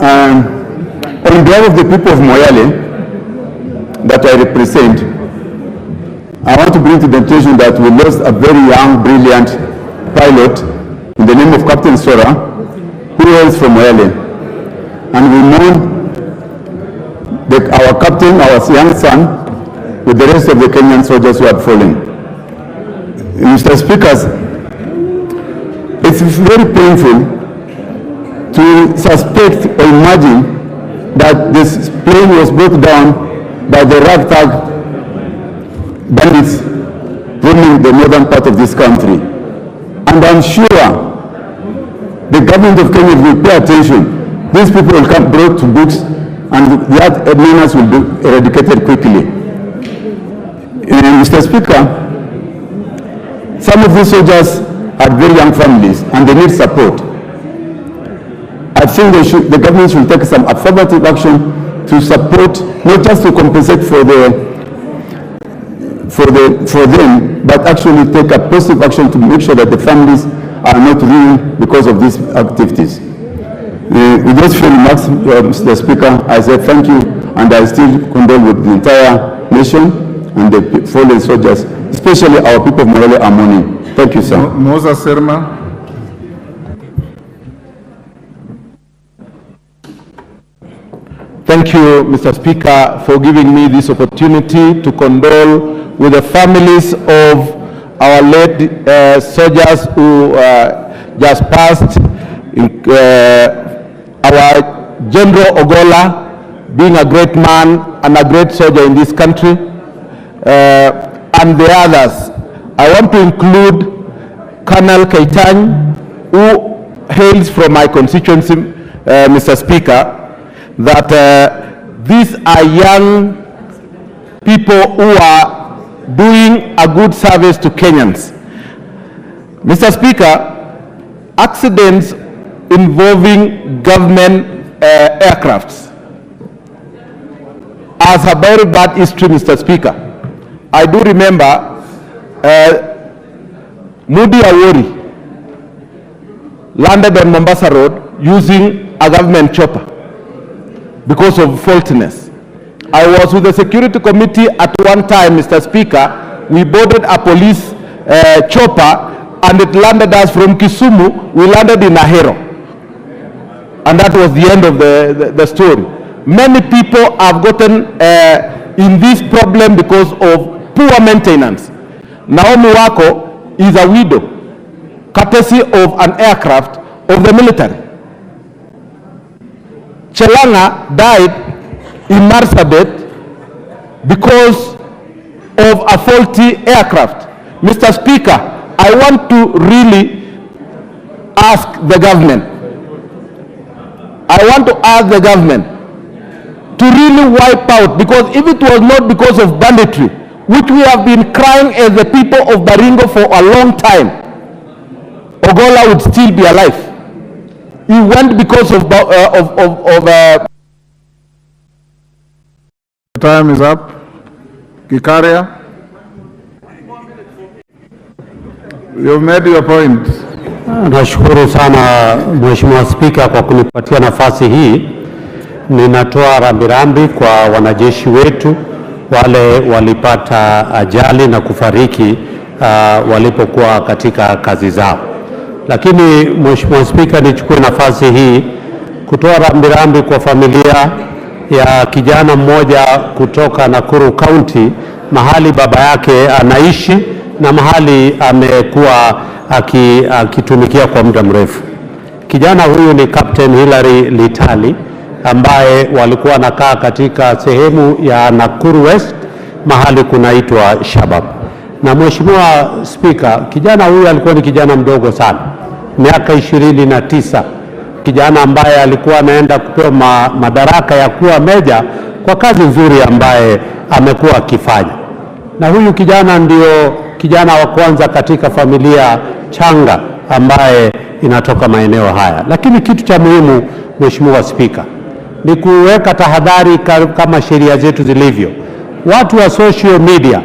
On behalf of the people of Moyale that I represent, I want to bring to the attention that we lost a very young, brilliant pilot in the name of Captain Sora, who hails from Moyale. And we mourn our captain, our young son, with the rest of the Kenyan soldiers who had fallen. Mr. Speaker, it's very painful to suspect or imagine that this plane was brought down by the ragtag bandits roaming the northern part of this country. And I'm sure the government of Kenya will pay attention. These people will come brought to books and that menace will be eradicated quickly. Mr. Speaker, some of these soldiers are very young families and they need support. I think the government should take some affirmative action to support, not just to compensate for them, but actually take a positive action to make sure that the families are not ruined because of these activities. With those few remarks, Mr. Speaker, I say thank you, and I still condole with the entire nation and the fallen soldiers, especially our people of Moyale are mourning. Thank you, sir. Moses Serma. Thank you, Mr. Speaker, for giving me this opportunity to condole with the families of our late soldiers who just passed. Our General Ogolla, being a great man and a great soldier in this country, and the others. I want to include Colonel Keitany, who hails from my constituency, Mr. Speaker, that these are young people who are doing a good service to Kenyans. Mr. Speaker, accidents involving government aircrafts has a very bad history, Mr. Speaker. I do remember Mudi Awori landed on Mombasa Road using a government chopper because of faultiness. I was with the security committee at one time, Mr. Speaker. We boarded a police chopper and it landed us from Kisumu. We landed in Ahero. And that was the end of the story. Many people have gotten in this problem because of poor maintenance. Naomi Wako is a widow, courtesy of an aircraft of the military. Chelanga died in Marsabit because of a faulty aircraft. Mr. Speaker, I want to really ask the government. I want to ask the government to really wipe out, because if it was not because of banditry, which we have been crying as the people of Baringo for a long time, Ogolla would still be alive. He went because of Time is up. Kikaria, you've made your point. Nashukuru sana Mheshimiwa Spika kwa kunipatia nafasi hii. Ninatoa rambirambi kwa wanajeshi wetu wale walipata ajali na kufariki walipokuwa katika kazi zao. Lakini Mheshimiwa Spika, nichukue nafasi hii kutoa rambirambi kwa familia ya kijana mmoja kutoka Nakuru County, mahali baba yake anaishi na mahali amekuwa akitumikia kwa muda mrefu. Kijana huyu ni Captain Hilary Litali ambaye walikuwa wanakaa katika sehemu ya Nakuru West, mahali kunaitwa Shabab. Na Mheshimiwa Spika, kijana huyu alikuwa ni kijana mdogo sana, miaka 29, kijana ambaye alikuwa anaenda kupewa madaraka ya kuwa meja kwa kazi nzuri ambaye amekuwa akifanya. Na huyu kijana ndio kijana wa kwanza katika familia changa ambaye inatoka maeneo haya. Lakini kitu cha muhimu, Mheshimiwa Spika, ni kuweka tahadhari kama sheria zetu zilivyo. Watu wa social media,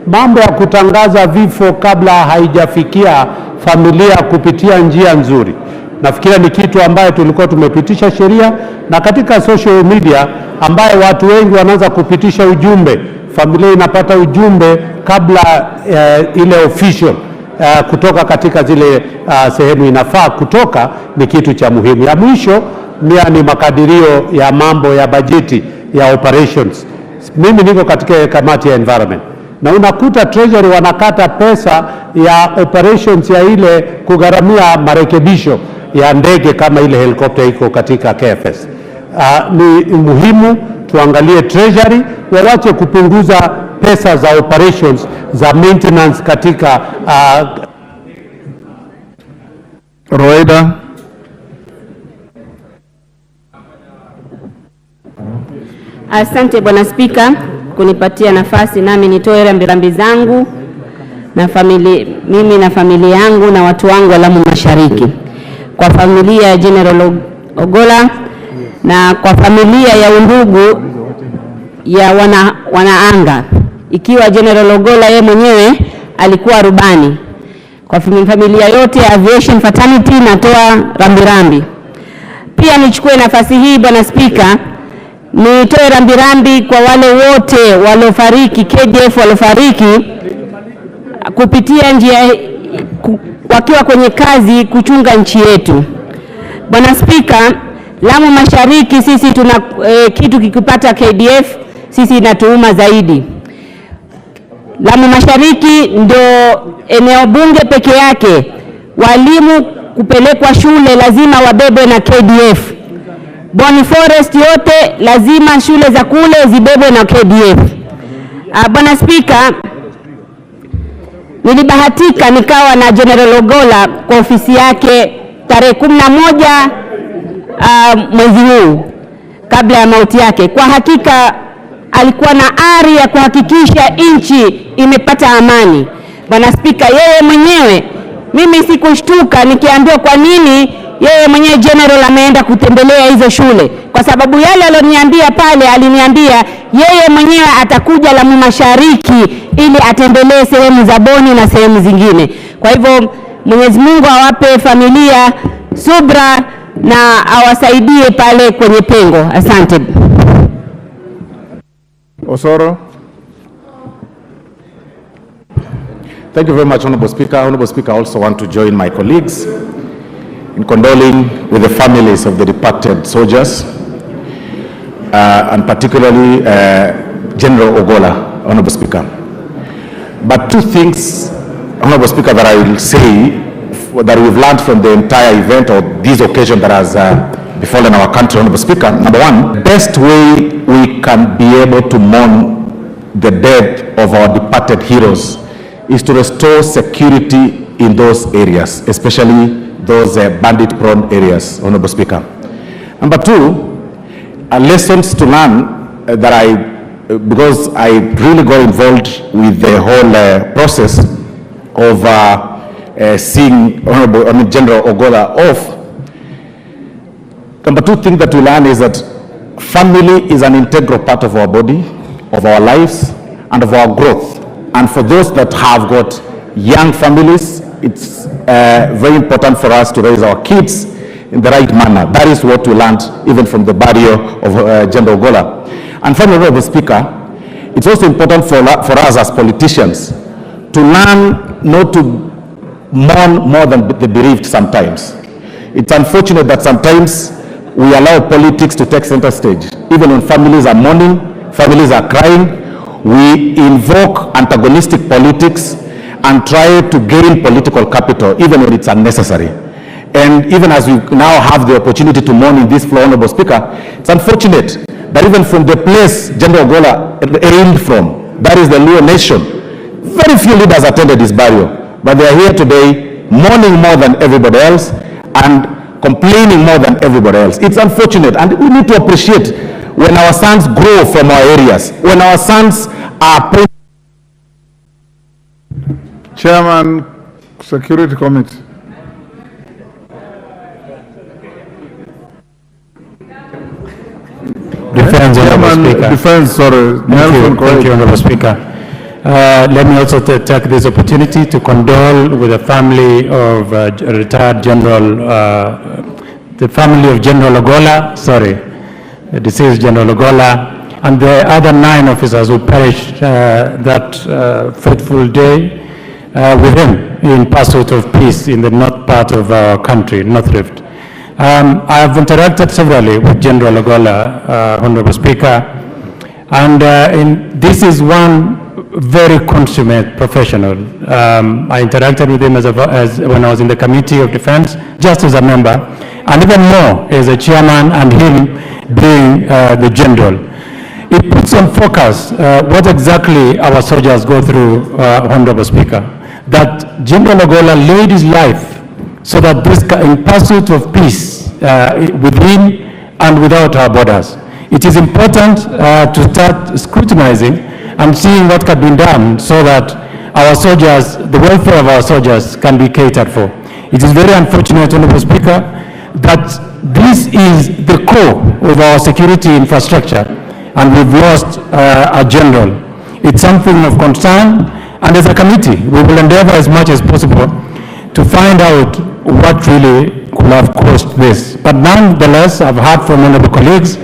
mambo ya kutangaza vifo kabla haijafikia familia kupitia njia nzuri, nafikiria ni kitu ambaye tulikuwa tumepitisha sheria, na katika social media ambaye watu wengi wanaanza kupitisha ujumbe, familia inapata ujumbe kabla ile official kutoka katika zile sehemu inafaa kutoka, ni kitu cha muhimu. Ya mwisho ni makadirio ya mambo ya bajeti ya operations. Mimi niko katika kamati ya environment, na unakuta treasury wanakata pesa ya operations ya ile kugharamia marekebisho ya ndege kama ile helikopter iko katika KFS. Ni muhimu tuangalie treasury, wawache kupunguza pesa za operations za maintenance katika Raila. Asante Bwana Spika kunipatia nafasi nami nitoe rambirambi zangu na mimi na familia yangu na watu wangu wa Lamu Mashariki, kwa familia ya General Ogolla na kwa familia ya undugu ya wanaanga, ikiwa General Ogolla yeye mwenyewe alikuwa rubani. Kwa familia yote ya aviation fraternity natoa rambirambi. Pia nichukue nafasi hii Bwana Spika nitoe rambirambi kwa wale wote waliofariki, KDF waliofariki kupitia njia wakiwa kwenye kazi kuchunga nchi yetu. Bwana Spika, Lamu Mashariki sisi tuna kitu kikipata KDF sisi inatuuma zaidi. Lamu Mashariki ndio eneo bunge peke yake walimu kupelekwa shule lazima wabebwe na KDF. Boni Forest yote lazima shule za kule zibebwe na KDF. Bwana Spika, nilibahatika nikawa na General Ogolla kwa ofisi yake tarehe 11 mwezi huu kabla ya mauti yake. Kwa hakika alikuwa na ari ya kuhakikisha nchi imepata amani. Bwana Spika, yeye mwenyewe, mimi sikushtuka nikiambiwa kwa nini yeye mwenyewe General ameenda kutembelea hizo shule, kwa sababu yale aliyoniambia pale, aliniambia yeye mwenyewe atakuja Lamu Mashariki ili atembelee sehemu za Boni na sehemu zingine. Kwa hivyo Mwenyezi Mungu awape familia subra na awasaidie pale kwenye pengo. Asante. Osoro. Thank you very much, Honorable Speaker. Honorable Speaker, I also want to join my colleagues in condoling with the families of the departed soldiers, and particularly General Ogolla, Honorable Speaker. But two things, Honorable Speaker, that I will say that we've learned from the entire event or this occasion that has befallen our country, Honorable Speaker. Number one, the best way we can be able to mourn the death of our departed heroes is to restore security in those areas, especially those bandit-prone areas, Honorable Speaker. Number two, lessons to learn because I really got involved with the whole process of seeing General Ogolla off. Number two thing that we learn is that family is an integral part of our body, of our lives, and of our growth. And for those that have got young families, it's very important for us to raise our kids in the right manner. That is what we learned even from the barrier of General Ogolla. And finally, Honorable Speaker, it's also important for us as politicians to learn not to mourn more than the bereaved sometimes. It's unfortunate that sometimes we allow politics to take center stage. Even when families are mourning, families are crying, we invoke antagonistic politics and try to gain political capital even when it's unnecessary. And even as we now have the opportunity to mourn in this floor, Honorable Speaker, it's unfortunate that even from the place General Ogolla hailed from, that is the Luo nation, very few leaders attended his burial. But they are here today mourning more than everybody else and complaining more than everybody else. It's unfortunate, and we need to appreciate when our sons grow from our areas, when our sons are... Chairman, Security Committee. Defense, Honorable Speaker. Defense, sorry. Thank you, Honorable Speaker. Let me also take this opportunity to condole with the family of retired General, the family of General Ogolla, the deceased General Ogolla, and the other 9 officers who perished that fateful day with him in pursuit of peace in the north part of our country, North Rift. I have interacted severally with General Ogolla, Honorable Speaker, and this is one very consummate professional. I interacted with him as when I was in the Committee of Defense, just as a member, and even more as a chairman, and him being the general. It puts on focus what exactly our soldiers go through, Honorable Speaker, that General Ogolla laid his life so that this, in pursuit of peace within and without our borders. It is important to start scrutinizing and seeing what can be done so that our soldiers, the welfare of our soldiers, can be catered for. It is very unfortunate, Honorable Speaker, that this is the core of our security infrastructure, and we've lost a general. It's something of concern, and as a committee, we will endeavor as much as possible to find out what really could have caused this. But nonetheless, I've heard from honorable colleagues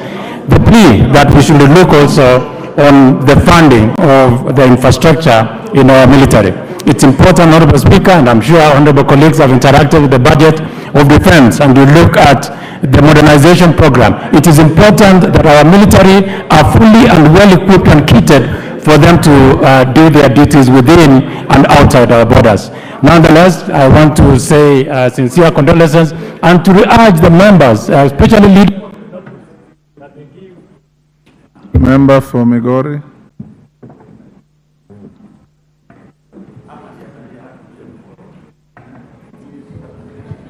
the plea that we should look also on the funding of the infrastructure in our military. It's important, Honorable Speaker, and I'm sure honorable colleagues have interacted with the budget of defense, and you look at the modernization program. It is important that our military are fully and well equipped and kitted for them to do their duties within and outside our borders. Nonetheless, I want to say sincere condolences and to urge the members, especially leaders. Member for Migori.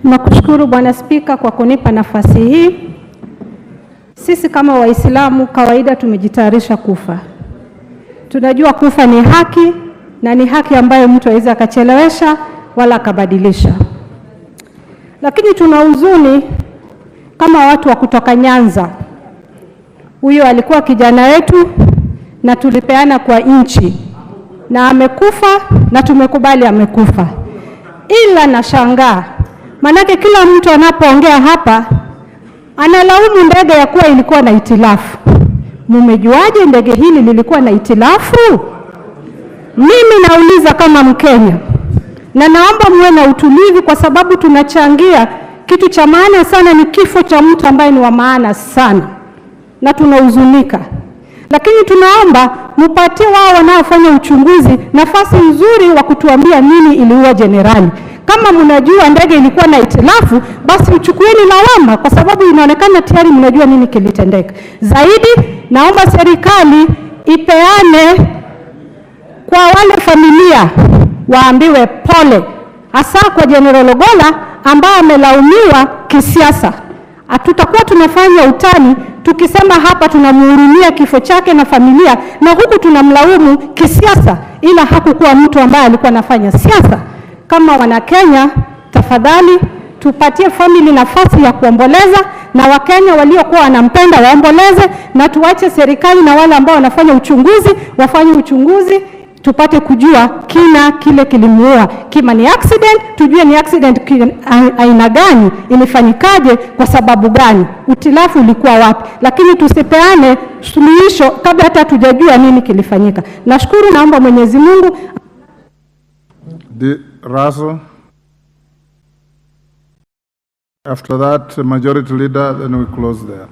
Nakushukuru Bwana Spika kwa kunipa nafasi hii. Sisi kama Waislamu kawaida tumejitayarisha kufa. Tunajua kufa ni haki, na ni haki ambayo mtu aweza akachelewesha wala akabadilisha. Lakini tuna huzuni kama watu wa kutoka Nyanza. Huyo alikuwa kijana wetu na tulipeana kwa nchi, na amekufa na tumekubali amekufa. Ila nashangaa, manake kila mtu anapoongea hapa analaumu ndege ya kuwa ilikuwa na itilafu. Mumejuaje ndege hili lilikuwa na itilafu? Mimi nauliza kama Mkenya, na naomba muwe na utulivu, kwa sababu tunachangia kitu cha maana sana, ni kifo cha mtu ambaye ni wa maana sana, na tunahuzunika. Lakini tunaomba mupatie wao wanaofanya uchunguzi nafasi nzuri wa kutuambia nini iliua jenerali. Kama mnajua ndege ilikuwa na itilafu, basi uchukueni lawama, kwa sababu inaonekana tayari mnajua nini kilitendeka. Zaidi, naomba serikali ipeane kwa wale familia, waambiwe pole, hasa kwa General Ogolla ambaye amelaumiwa kisiasa. Hatutakuwa tunafanya utani tukisema hapa tunamhurumia kifo chake na familia, na huku tunamlaumu kisiasa, ila hakukuwa mtu ambaye alikuwa anafanya siasa. Kama wana Kenya, tafadhali tupatie family nafasi ya kuomboleza, na Wakenya waliokuwa wanampenda waomboleze, na tuache serikali na wale ambao wanafanya uchunguzi wafanye uchunguzi, tupate kujua kina kile kilimuua. Kama ni accident, tujue ni accident aina gani, ilifanyikaje, kwa sababu gani, utilafu ulikuwa wapi. Lakini tusipeane suluhisho kabla hata tujajua nini kilifanyika. Nashukuru, naomba Mwenyezi Mungu. Russell. After that, majority leader, then we close there.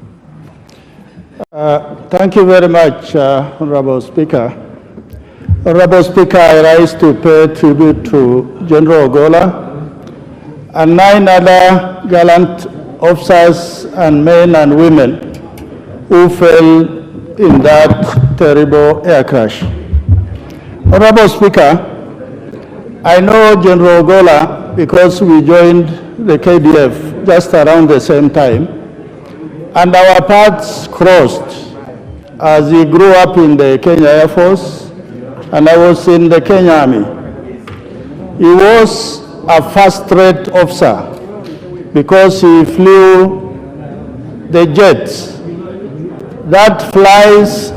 Thank you very much, Honorable Speaker. Honorable Speaker, I rise to pay tribute to General Ogolla and 9 other gallant officers and men and women who fell in that terrible air crash. Honorable Speaker, I know General Ogolla because we joined the KDF just around the same time, and our paths crossed as he grew up in the Kenya Air Force, and I was in the Kenya Army. He was a first-rate officer because he flew the jets that flies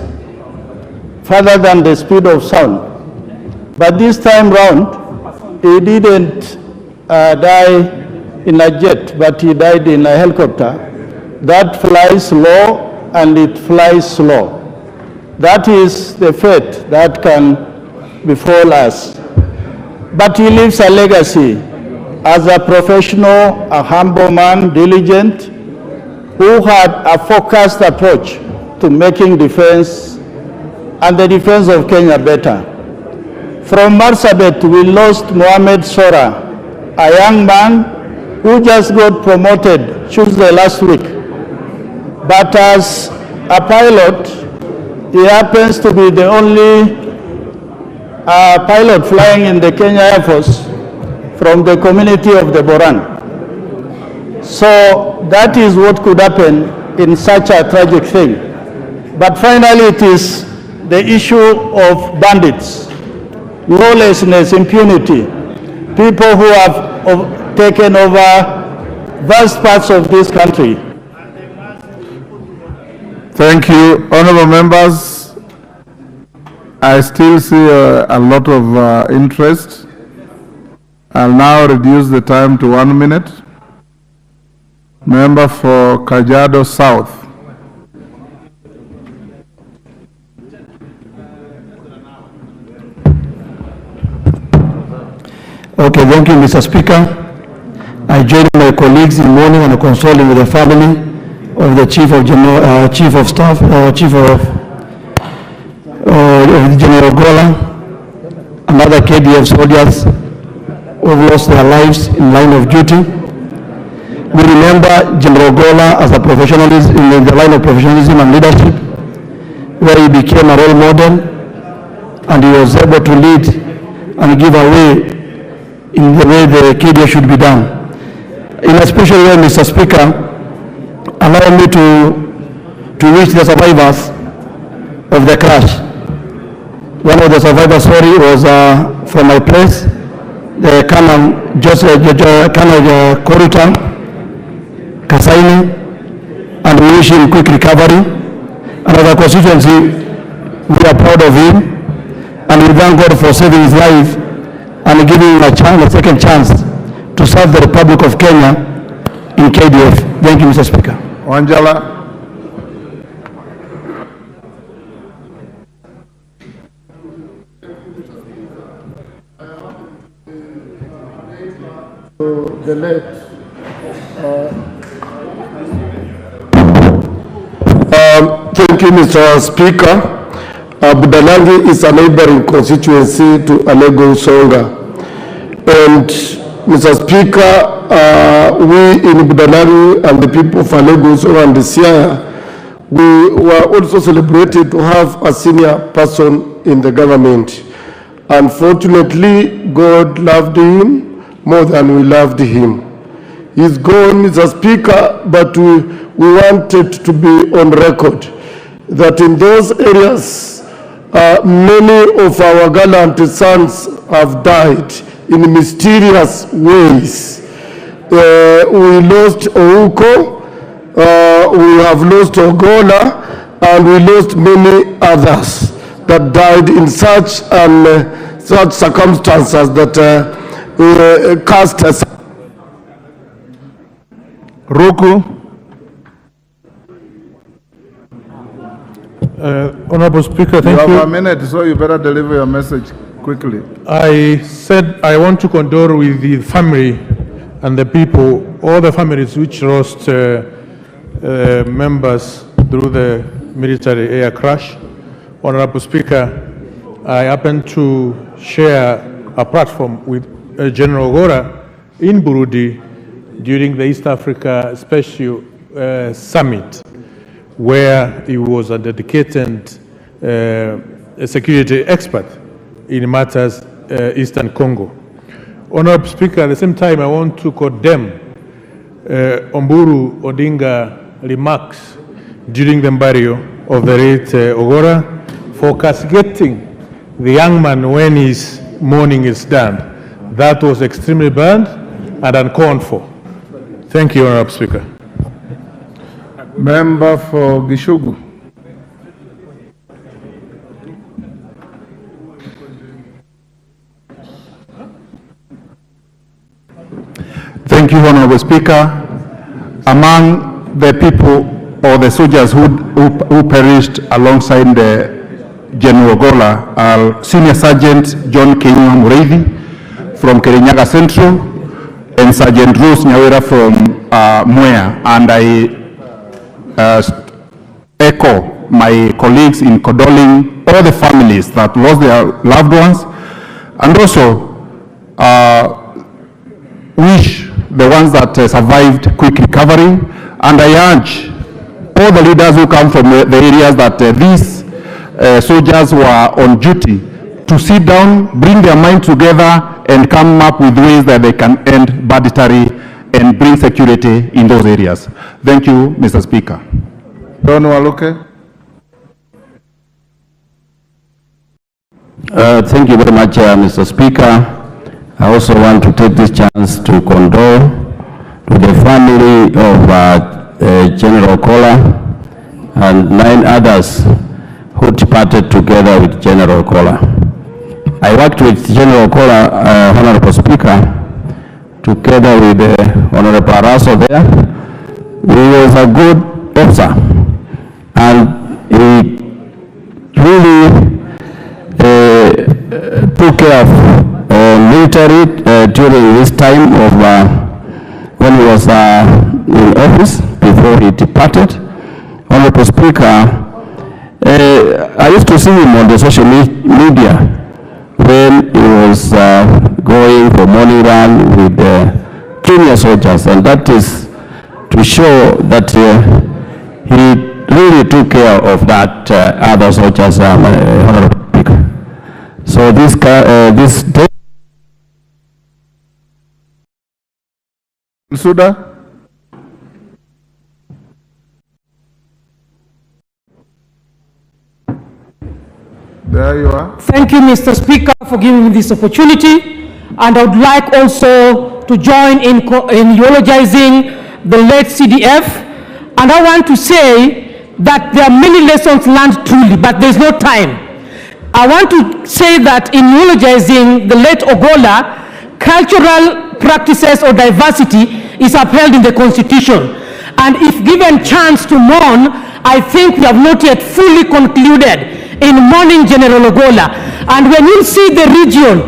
further than the speed of sound. But this time round, he didn't die in a jet, but he died in a helicopter that flies low and it flies slow. That is the fate that can befall us. But he leaves a legacy as a professional, a humble man, diligent, who had a focused approach to making defense and the defense of Kenya better. From Marsabit, we lost Mohamed Sora, a young man who just got promoted Tuesday last week. But as a pilot, he happens to be the only pilot flying in the Kenya Air Force from the community of the Boran. So that is what could happen in such a tragic thing. But finally, it is the issue of bandits, lawlessness, impunity, people who have taken over vast parts of this country. Thank you. Honorable members, I still see a lot of interest. I'll now reduce the time to 1 minute. Member for Kajiado South. Okay, thank you, Mr. Speaker. I join my colleagues in mourning and consoling with the family of the Chief of Staff, Chief of General Ogolla, and other KDF soldiers who have lost their lives in line of duty. We remember General Ogolla as a professionalism in the line of professionalism and leadership, where he became a role model and he was able to lead and give away in the way the KDF should be done. In a special way, Mr. Speaker, allow me to wish the survivors of the crash. One of the survivors' story was from my place, the Colonel Korita Kasaini, and we wish him quick recovery. Another constituency, we are proud of him, and we thank God for saving his life and giving him a second chance to serve the Republic of Kenya in KDF. Thank you, Mr. Speaker. Wanjala. The late thank you, Mr. Speaker. Budalangi is a neighboring constituency to Alego Songa. And Mr. Speaker, we in Budalangi and the people of Alego Songa and the Siaya, we were also celebrated to have a senior person in the government. Unfortunately, God loved him more than we loved him. He's gone, Mr. Speaker, but we wanted to be on record that in those areas, many of our gallant sons have died in mysterious ways. We lost Ouko, we have lost Ogolla, and we lost many others that died in such circumstances that cast us. Ruto. Honorable Speaker, thank you. You have a minute, so you better deliver your message quickly. I said I want to condole with the family and the people, all the families which lost members through the military air crash. Honorable Speaker, I happen to share a platform with General Ogolla in Burundi during the East Africa Special Summit, where he was a dedicated security expert in matters Eastern Congo. Honorable Speaker, at the same time, I want to condemn Odinga remarks during the burial of the late Ogolla for castigating the young man when his mourning is done. That was extremely bad and uncalled for. Thank you, Honorable Speaker. Member for Gishugu. Thank you, Honorable Speaker. Among the people or the soldiers who perished alongside the General Ogolla are Senior Sergeant John Kenywa Mureithi from Kirinyaga Central and Sergeant Rose Nyawera from Mwea. And I echo my colleagues in condoling all the families that lost their loved ones, and also wish the ones that survived quick recovery. And I urge all the leaders who come from the areas that these soldiers were on duty to sit down, bring their mind together, and come up with ways that they can end banditry and bring security in those areas. Thank you, Mr. Speaker. Don Waluke. Thank you very much, Mr. Speaker. I also want to take this chance to condole to the family of General Ogolla and 9 others who departed together with General Ogolla. I worked with General Ogolla, Honorable Speaker, together with Honorable Araso there. He was a good officer, and he really took care of military during this time of when he was in office before he departed. Honorable Speaker, I used to see him on the social media when he was going for morning run with junior soldiers, and that is to show that he really took care of that other soldiers, Honorable Speaker. So this day. Suda. There you are. Thank you, Mr. Speaker, for giving me this opportunity. And I would like also to join in eulogizing the late CDF. And I want to say that there are many lessons learned truly, but there's no time. I want to say that in eulogizing the late Ogolla, cultural practices or diversity is upheld in the Constitution. And if given chance to mourn, I think we have not yet fully concluded in mourning General Ogolla. And when you see the region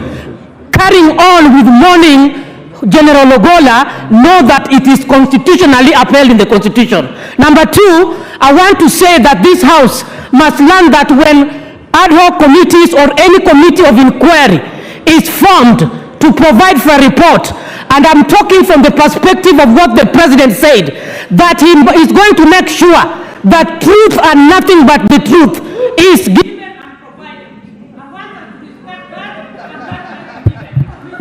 carrying on with mourning General Ogolla, know that it is constitutionally upheld in the Constitution. Number 2, I want to say that this House must learn that when ad hoc committees or any committee of inquiry is formed to provide for a report, and I'm talking from the perspective of what the President said, that he is going to make sure that truth and nothing but the truth is given and provided.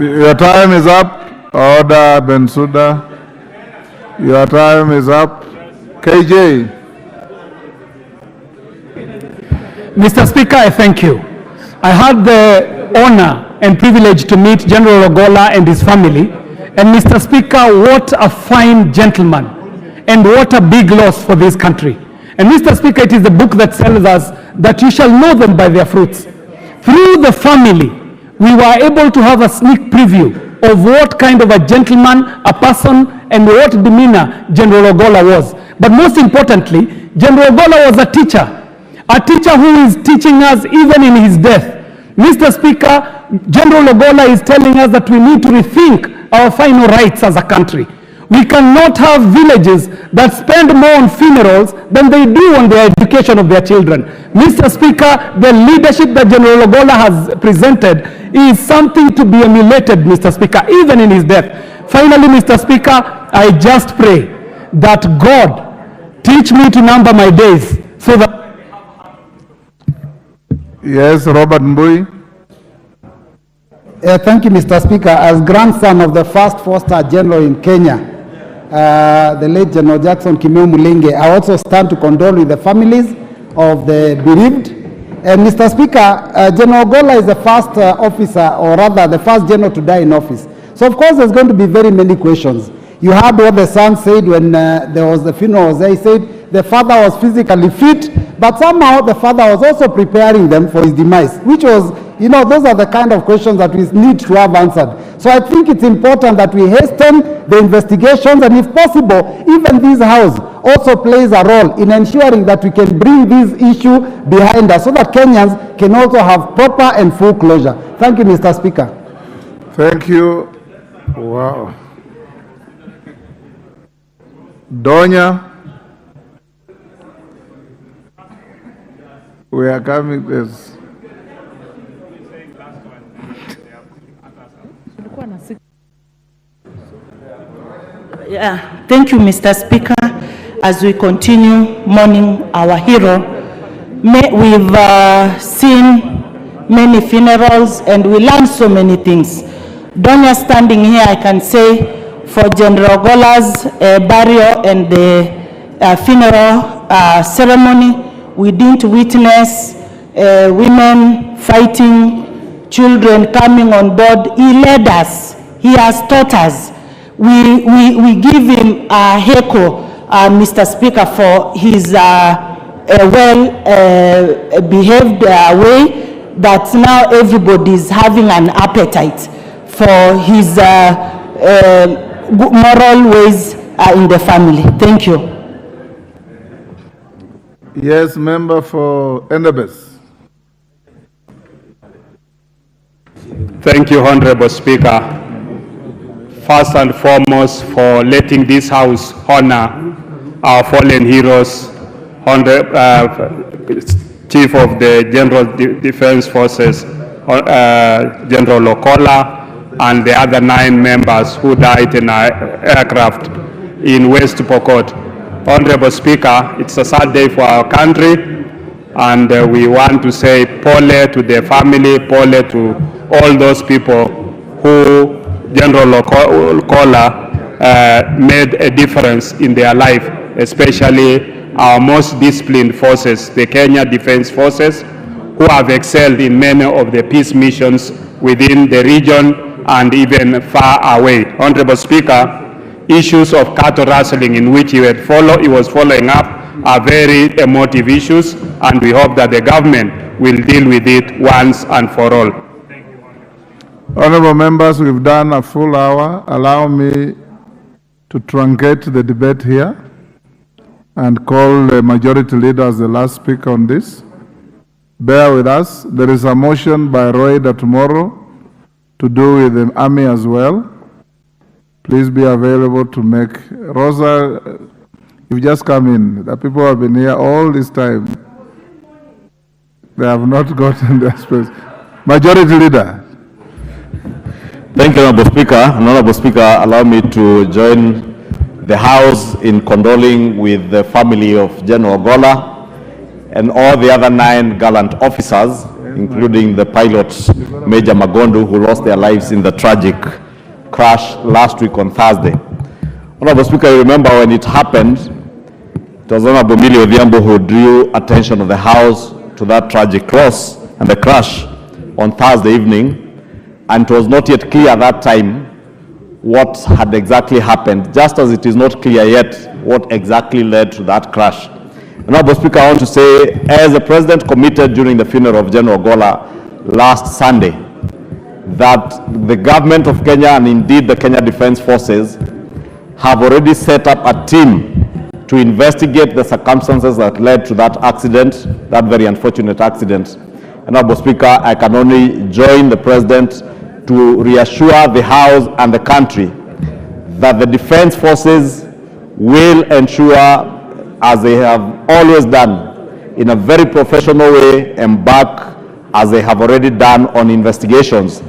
Your time is up. Order, Bensouda. Your time is up. KJ. Mr. Speaker, I thank you. I had the honor and privilege to meet General Ogolla and his family. And Mr. Speaker, what a fine gentleman and what a big loss for this country. And Mr. Speaker, it is the book that tells us that you shall know them by their fruits. Through the family, we were able to have a sneak preview of what kind of a gentleman, a person, and what demeanor General Ogolla was. But most importantly, General Ogolla was a teacher who is teaching us even in his death. Mr. Speaker, General Ogolla is telling us that we need to rethink our final rights as a country. We cannot have villages that spend more on funerals than they do on the education of their children. Mr. Speaker, the leadership that General Ogolla has presented is something to be emulated, Mr. Speaker, even in his death. Finally, Mr. Speaker, I just pray that God teach me to number my days so that... Yes, Robert Mbui. Thank you, Mr. Speaker. As grandson of the first four-star general in Kenya, the late General Jackson Kimeu Mulenge, I also stand to condole with the families of the bereaved. And Mr. Speaker, General Ogolla is the first officer, or rather the first general to die in office. So of course there's going to be very many questions. You heard what the son said when there was the funeral. He said the father was physically fit, but somehow the father was also preparing them for his demise, which was, you know, those are the kind of questions that we need to have answered. So I think it's important that we hasten the investigations, and if possible, even this House also plays a role in ensuring that we can bring this issue behind us so that Kenyans can also have proper and full closure. Thank you, Mr. Speaker. Thank you. Wow. Donya. We are coming this. Yeah, thank you, Mr. Speaker. As we continue mourning our hero, we've seen many funerals and we learned so many things. Donya standing here, I can say for General Ogola's burial and the funeral ceremony, we didn't witness women fighting, children coming on board. He led us. He has taught us. We give him a heckle, Mr. Speaker, for his well-behaved way that now everybody is having an appetite for his moral ways in the family. Thank you. Yes, member for Endebess. Thank you, Honorable Speaker. First and foremost, for letting this House honor our fallen heroes, Chief of the General Defense Forces, General Ogolla, and the other 9 members who died in our aircraft in West Pokot. Honorable Speaker, it's a sad day for our country, and we want to say pole to the family, pole to all those people who General Ogolla made a difference in their life, especially our most disciplined forces, the Kenya Defense Forces, who have excelled in many of the peace missions within the region and even far away. Honorable Speaker, issues of cattle rustling in which he was following up are very emotive issues, and we hope that the government will deal with it once and for all. Honorable members, we've done a full hour. Allow me to truncate the debate here and call the majority leader as the last speaker on this. Bear with us. There is a motion by Roida tomorrow to do with the army as well. Please be available to make. Rosa, you've just come in. The people have been here all this time. They have not gotten their space. Majority leader. Thank you, Honorable Speaker. Honorable Speaker, allow me to join the House in condoling with the family of General Ogolla and all the other 9 gallant officers, including the pilot, Major Magondu, who lost their lives in the tragic crash last week on Thursday. Honorable Speaker, you remember when it happened, it was Honorable Millie Odhiambo who drew attention of the House to that tragic loss and the crash on Thursday evening, and it was not yet clear at that time what had exactly happened, just as it is not clear yet what exactly led to that crash. Honorable Speaker, I want to say, as the President committed during the funeral of General Ogolla last Sunday, that the government of Kenya and indeed the Kenya Defense Forces have already set up a team to investigate the circumstances that led to that accident, that very unfortunate accident. Honorable Speaker, I can only join the President to reassure the House and the country that the Defense Forces will ensure, as they have always done, in a very professional way, embark, as they have already done, on investigations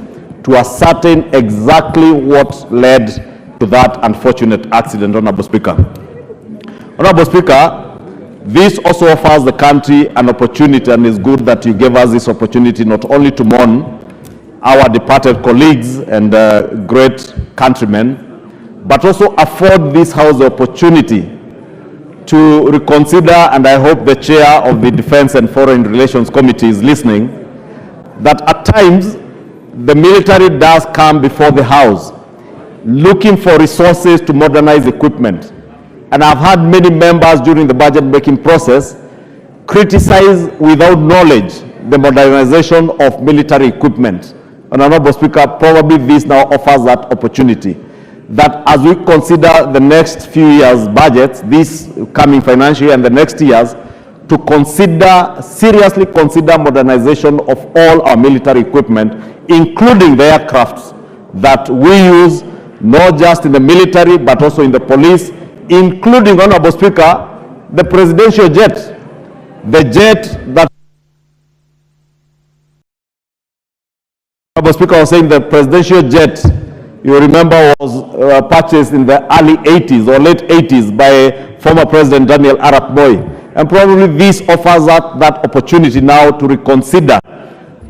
to ascertain exactly what led to that unfortunate accident, Honorable Speaker. Honorable Speaker, this also offers the country an opportunity, and it's good that you gave us this opportunity not only to mourn our departed colleagues and great countrymen, but also afford this House the opportunity to reconsider, and I hope the chair of the Defense and Foreign Relations Committee is listening, that at times the military does come before the House looking for resources to modernize equipment. And I've had many members during the budget making process criticize without knowledge the modernization of military equipment. And Honorable Speaker, probably this now offers that opportunity, that as we consider the next few years' budgets, this coming financial year and the next years, to consider, seriously consider modernization of all our military equipment, including the aircrafts that we use, not just in the military, but also in the police, including, Honorable Speaker, the presidential jet, the jet that Honorable Speaker was saying, the presidential jet, you remember, was purchased in the early 80s or late 80s by former President Daniel Arap Moi. And probably this offers that opportunity now to reconsider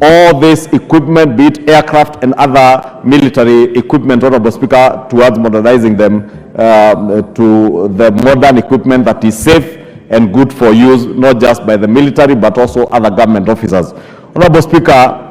all this equipment, be it aircraft and other military equipment, Honorable Speaker, towards modernizing them to the modern equipment that is safe and good for use, not just by the military, but also other government officers. Honorable Speaker,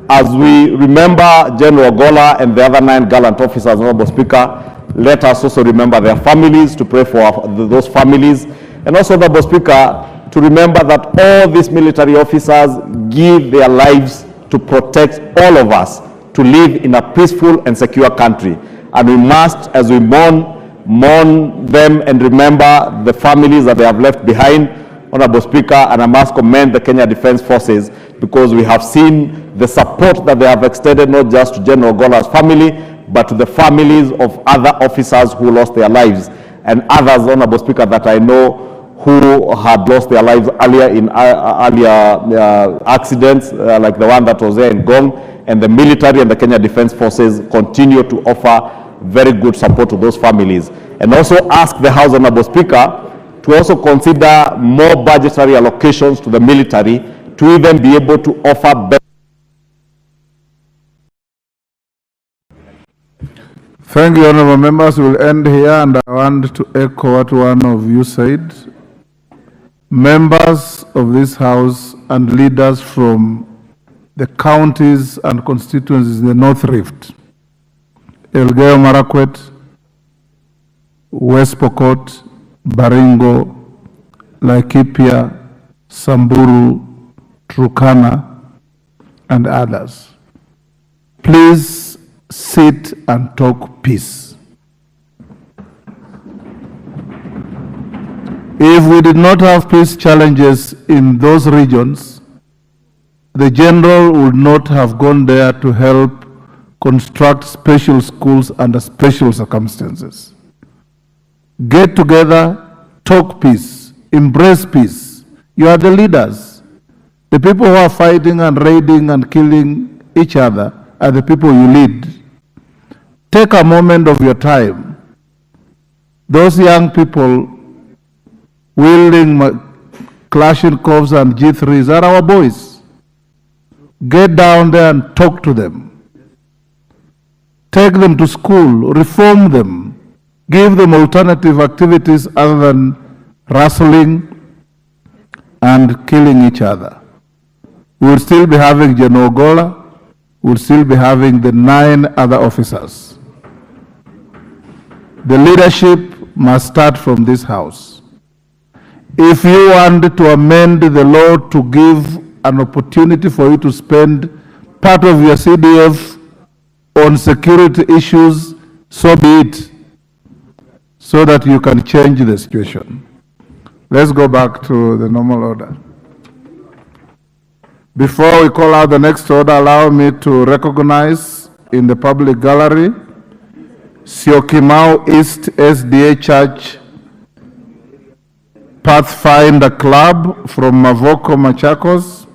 as we remember General Ogolla and the other 9 gallant officers, Honorable Speaker, let us also remember their families, to pray for those families, and also, Honorable Speaker, to remember that all these military officers give their lives to protect all of us to live in a peaceful and secure country. And we must, as we mourn them and remember the families that they have left behind, Honorable Speaker, and I must commend the Kenya Defence Forces, because we have seen the support that they have extended not just to General Ogolla's family, but to the families of other officers who lost their lives, and others, Honorable Speaker, that I know who had lost their lives earlier in accidents like the one that was there in Gong. And the military and the Kenya Defence Forces continue to offer very good support to those families. And also ask the House, Honorable Speaker, to also consider more budgetary allocations to the military to even be able to offer better. Thank you, honorable members. We'll end here, and I want to echo what one of you said. Members of this House and leaders from the counties and constituencies in the North Rift, Elgeyo Marakwet, West Pokot, Baringo, Laikipia, Samburu, Turkana, and others. Please sit and talk peace. If we did not have peace challenges in those regions, the general would not have gone there to help construct special schools under special circumstances. Get together, talk peace, embrace peace. You are the leaders. The people who are fighting and raiding and killing each other are the people you lead. Take a moment of your time. Those young people wielding Kalashnikovs and G3s are our boys. Get down there and talk to them. Take them to school, reform them, give them alternative activities other than wrestling and killing each other. We'll still be having General Ogolla, we'll still be having the 9 other officers. The leadership must start from this House. If you want to amend the law to give an opportunity for you to spend part of your CDF on security issues, so be it, so that you can change the situation. Let's go back to the normal order. Before we call out the next order, allow me to recognize in the public gallery Syokimau East SDA Church Pathfinder Club from Mavoko, Machakos,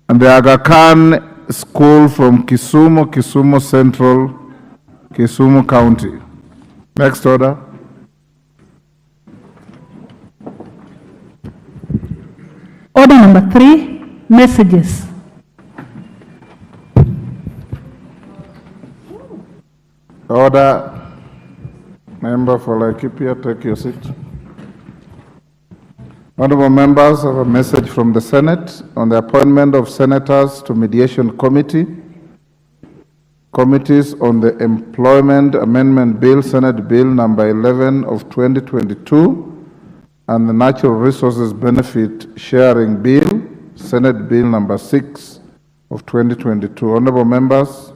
and the Aga Khan School from Kisumu Central, Kisumu County. Next order. Order number 3, messages. Order. Member for Laikipia, take your seat. Honorable members, I have a message from the Senate on the appointment of senators to mediation committee, committees on the Employment Amendment Bill, Senate Bill number 11 of 2022, and the Natural Resources Benefit Sharing Bill, Senate Bill number 6 of 2022. Honorable members,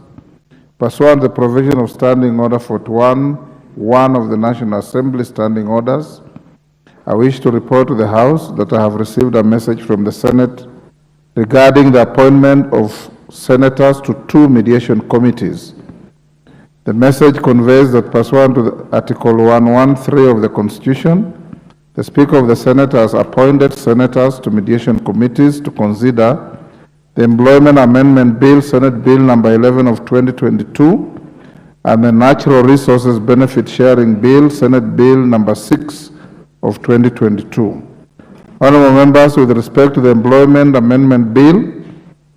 pursuant to the provision of Standing Order 41(1) of the National Assembly Standing Orders, I wish to report to the House that I have received a message from the Senate regarding the appointment of senators to 2 mediation committees. The message conveys that pursuant to the Article 113 of the Constitution, the Speaker of the Senate has appointed senators to mediation committees to consider the Employment Amendment Bill, Senate Bill number 11 of 2022, and the Natural Resources Benefit Sharing Bill, Senate Bill number 6 of 2022. Honorable members, with respect to the Employment Amendment Bill,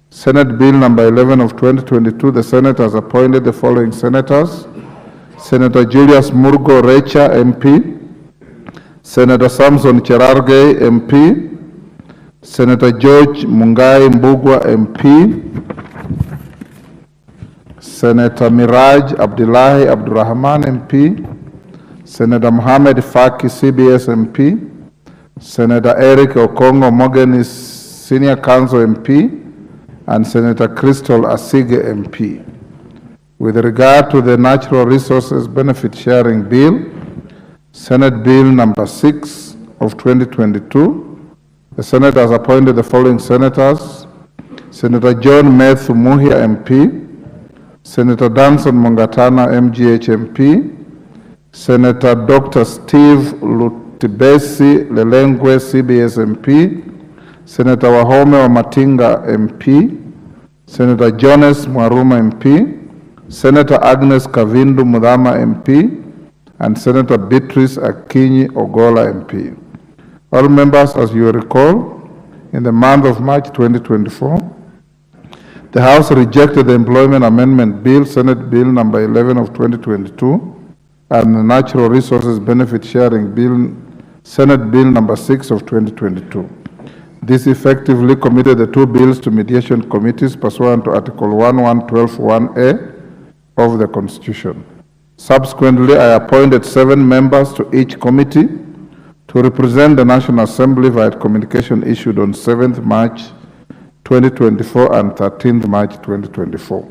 Senate Bill number 11 of 2022, the Senate has appointed the following senators: Senator Julius Murgo Recha, MP; Senator Samson Cherargei, MP; Senator George Mungai Mbugwa, MP; Senator Miraj Abdullahi Abdurrahman, MP; Senator Mohamed Faki, CBS, MP; Senator Eric Okongo Mogenis, Senior Counsel, MP; and Senator Crystal Asige, MP. With regard to the Natural Resources Benefit Sharing Bill, Senate Bill number 6 of 2022, the Senate has appointed the following senators: Senator John Methu Muhia, MP; Senator Danson Mongatana, MGH, MP; Senator Dr. Steve Lutibesi Lelengwe, CBS, MP; Senator Wahome Wamatinga, MP; Senator Jonas Mwaruma, MP; Senator Agnes Kavindu Mudhama, MP; and Senator Beatrice Akinyi Ogolla, MP. All members, as you recall, in the month of March 2024, the House rejected the Employment Amendment Bill, Senate Bill number 11 of 2022, and the Natural Resources Benefit Sharing Bill, Senate Bill number 6 of 2022. This effectively committed the 2 bills to mediation committees pursuant to Article 1112(1)(a) of the Constitution. Subsequently, I appointed 7 members to each committee to represent the National Assembly via communication issued on 7th March 2024 and 13th March 2024.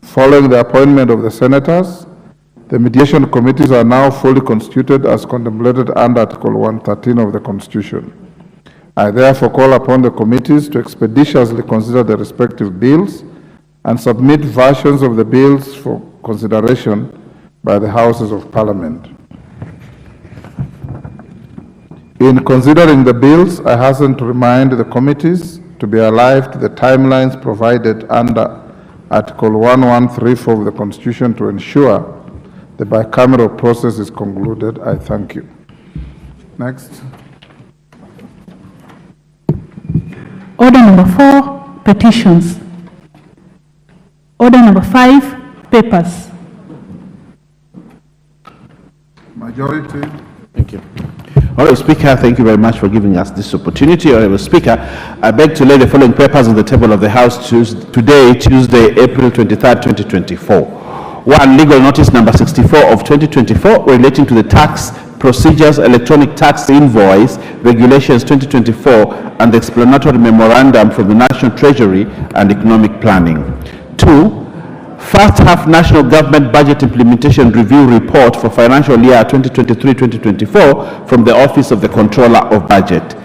Following the appointment of the senators, the mediation committees are now fully constituted as contemplated under Article 113 of the Constitution. I therefore call upon the committees to expeditiously consider the respective bills and submit versions of the bills for consideration by the Houses of Parliament. In considering the bills, I hasten to remind the committees to be alive to the timelines provided under Article 1134 of the Constitution to ensure the bicameral process is concluded. I thank you. Next. Order number 4, petitions. Order number 5, papers. Majority. Thank you. Honourable Speaker, thank you very much for giving us this opportunity. Honourable Speaker, I beg to lay the following papers on the table of the House today, Tuesday, April 23rd, 2024. 1. Legal notice number 64 of 2024 relating to the tax procedures, electronic tax invoice regulations 2024 and the explanatory memorandum from the National Treasury and Economic Planning. 2. First half National Government Budget Implementation Review Report for financial year 2023-2024 from the Office of the Controller of Budget.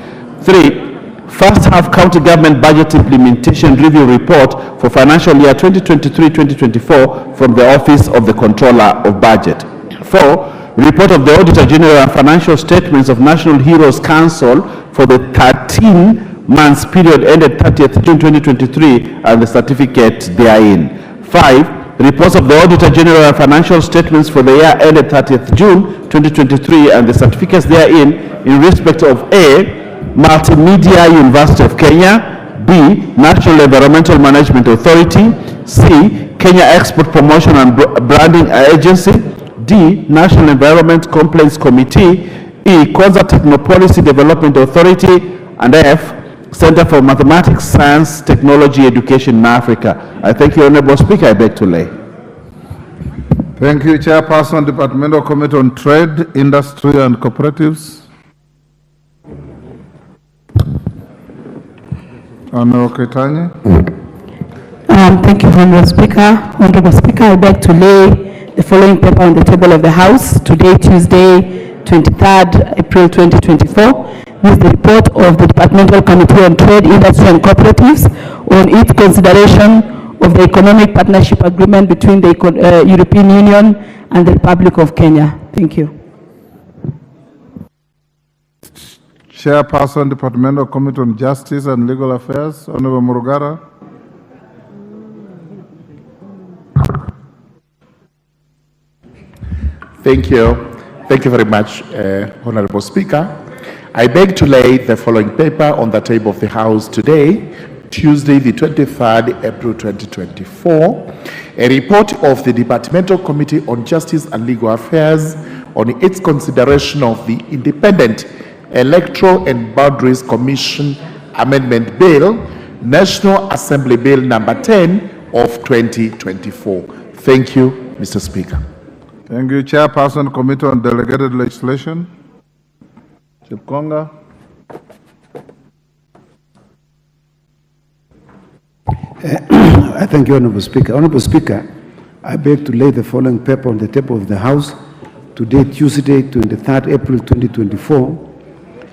3. First half County Government Budget Implementation Review Report for financial year 2023-2024 from the Office of the Controller of Budget. 4. Report of the Auditor General and financial statements of National Heroes Council for the 13 months period ended 30th June 2023 and the certificate therein. 5. reports of the Auditor General and financial statements for the year ended 30th June 2023 and the certificates therein in respect of A, Multimedia University of Kenya, B, National Environmental Management Authority, C, Kenya Export Promotion and Branding Agency, D, National Environment Complaints Committee, E, Kwanza Technopolicy Development Authority, and F, Center for Mathematics, Science, Technology, Education in Africa. I thank you, Honorable Speaker. I beg to lay. Thank you, Chairperson, Departmental Committee on Trade, Industry and Cooperatives. Honorable Ketanyi. Thank you, Honorable Speaker. Honorable Speaker, I beg to lay the following paper on the table of the House today, Tuesday, 23rd April 2024. This is the report of the Departmental Committee on Trade, Industry and Cooperatives on its consideration of the Economic Partnership Agreement between the European Union and the Republic of Kenya. Thank you. Chairperson, Departmental Committee on Justice and Legal Affairs, Honorable Murugara. Thank you. Thank you very much, Honorable Speaker. I beg to lay the following paper on the table of the House today, Tuesday, the 23rd April 2024, a report of the Departmental Committee on Justice and Legal Affairs on its consideration of the Independent Electoral and Boundaries Commission Amendment Bill, National Assembly Bill number 10 of 2024. Thank you, Mr. Speaker. Thank you, Chairperson, Committee on Delegated Legislation. Chipkonga. I thank you, Honorable Speaker. Honorable Speaker, I beg to lay the following paper on the table of the House today, Tuesday, 23rd April 2024.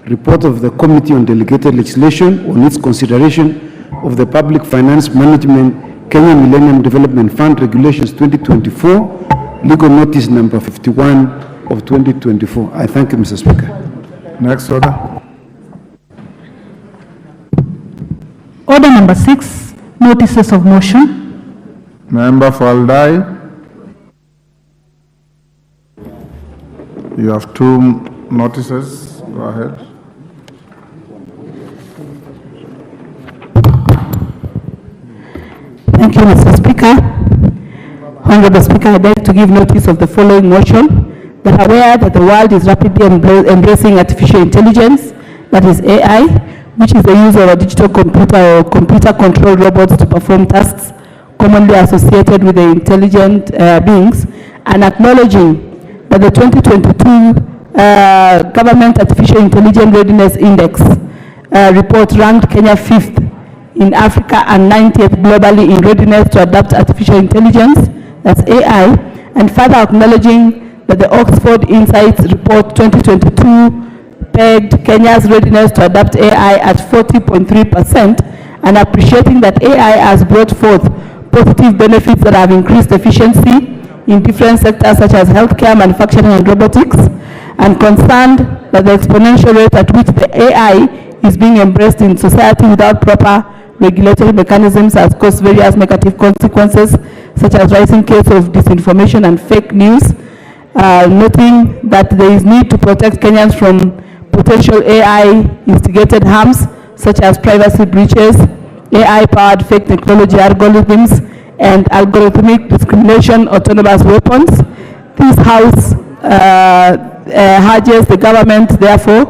Report of the Committee on Delegated Legislation on its consideration of the Public Finance Management Kenya Millennium Development Fund Regulations 2024, legal notice number 51 of 2024. I thank you, Mr. Speaker. Next order. Order number 6, notices of motion. Member for Aldai. You have 2 notices. Go ahead. Thank you, Mr. Speaker. Honorable Speaker, I beg to give notice of the following motion. That aware that the world is rapidly embracing artificial intelligence, that is AI, which is the use of a digital computer or computer-controlled robots to perform tasks commonly associated with the intelligent beings, and acknowledging that the 2022 Government Artificial Intelligence Readiness Index report ranked Kenya 5th in Africa and 90th globally in readiness to adopt artificial intelligence, that's AI, and further acknowledging that the Oxford Insights Report 2022 pegged Kenya's readiness to adopt AI at 40.3%, and appreciating that AI has brought forth positive benefits that have increased efficiency in different sectors such as healthcare, manufacturing, and robotics, and concerned that the exponential rate at which the AI is being embraced in society without proper regulatory mechanisms has caused various negative consequences, such as rising case of disinformation and fake news, noting that there is need to protect Kenyans from potential AI-instigated harms, such as privacy breaches, AI-powered fake technology algorithms, and algorithmic discrimination autonomous weapons. This House urges the government, therefore,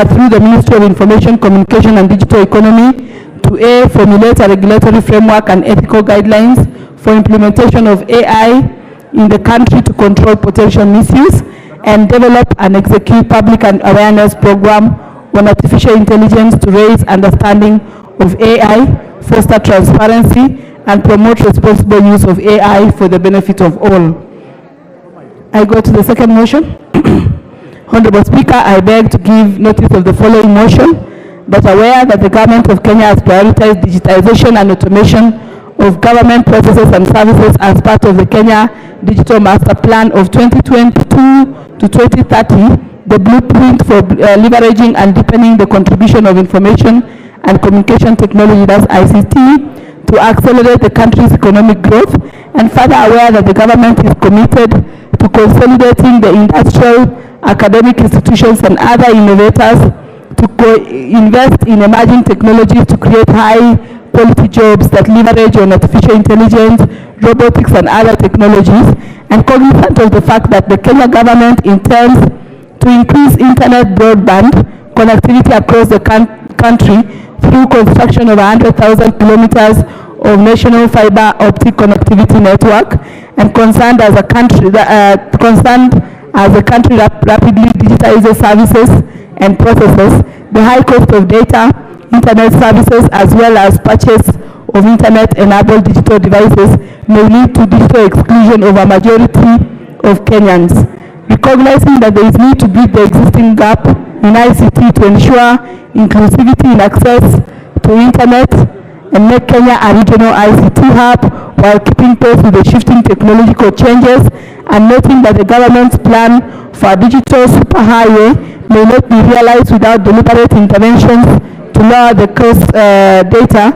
through the Ministry of Information, Communication and Digital Economy, to A, formulate a regulatory framework and ethical guidelines for implementation of AI in the country to control potential misuse, and develop and execute public and awareness program on artificial intelligence to raise understanding of AI, foster transparency, and promote responsible use of AI for the benefit of all. I go to the second motion. Honorable Speaker, I beg to give notice of the following motion, that aware that the Government of Kenya has prioritized digitization and automation of government processes and services as part of the Kenya Digital Master Plan of 2022 to 2030, the blueprint for leveraging and deepening the contribution of information and communication technology, that's ICT, to accelerate the country's economic growth, and further aware that the government is committed to consolidating the industrial, academic institutions and other innovators to invest in emerging technologies to create high-quality jobs that leverage on artificial intelligence, robotics and other technologies, and cognizant of the fact that the Kenya government intends to increase internet broadband connectivity across the country through construction of 100,000 kilometers of national fiber optic connectivity network, and concerned as a country rapidly digitizes services and processes, the high cost of data, internet services, as well as purchase of internet-enabled digital devices may lead to digital exclusion of a majority of Kenyans. Recognizing that there is need to bridge the existing gap in ICT to ensure inclusivity in access to internet and make Kenya a regional ICT hub while keeping pace with the shifting technological changes, and noting that the government's plan for a digital superhighway may not be realized without deliberate interventions to lower the cost data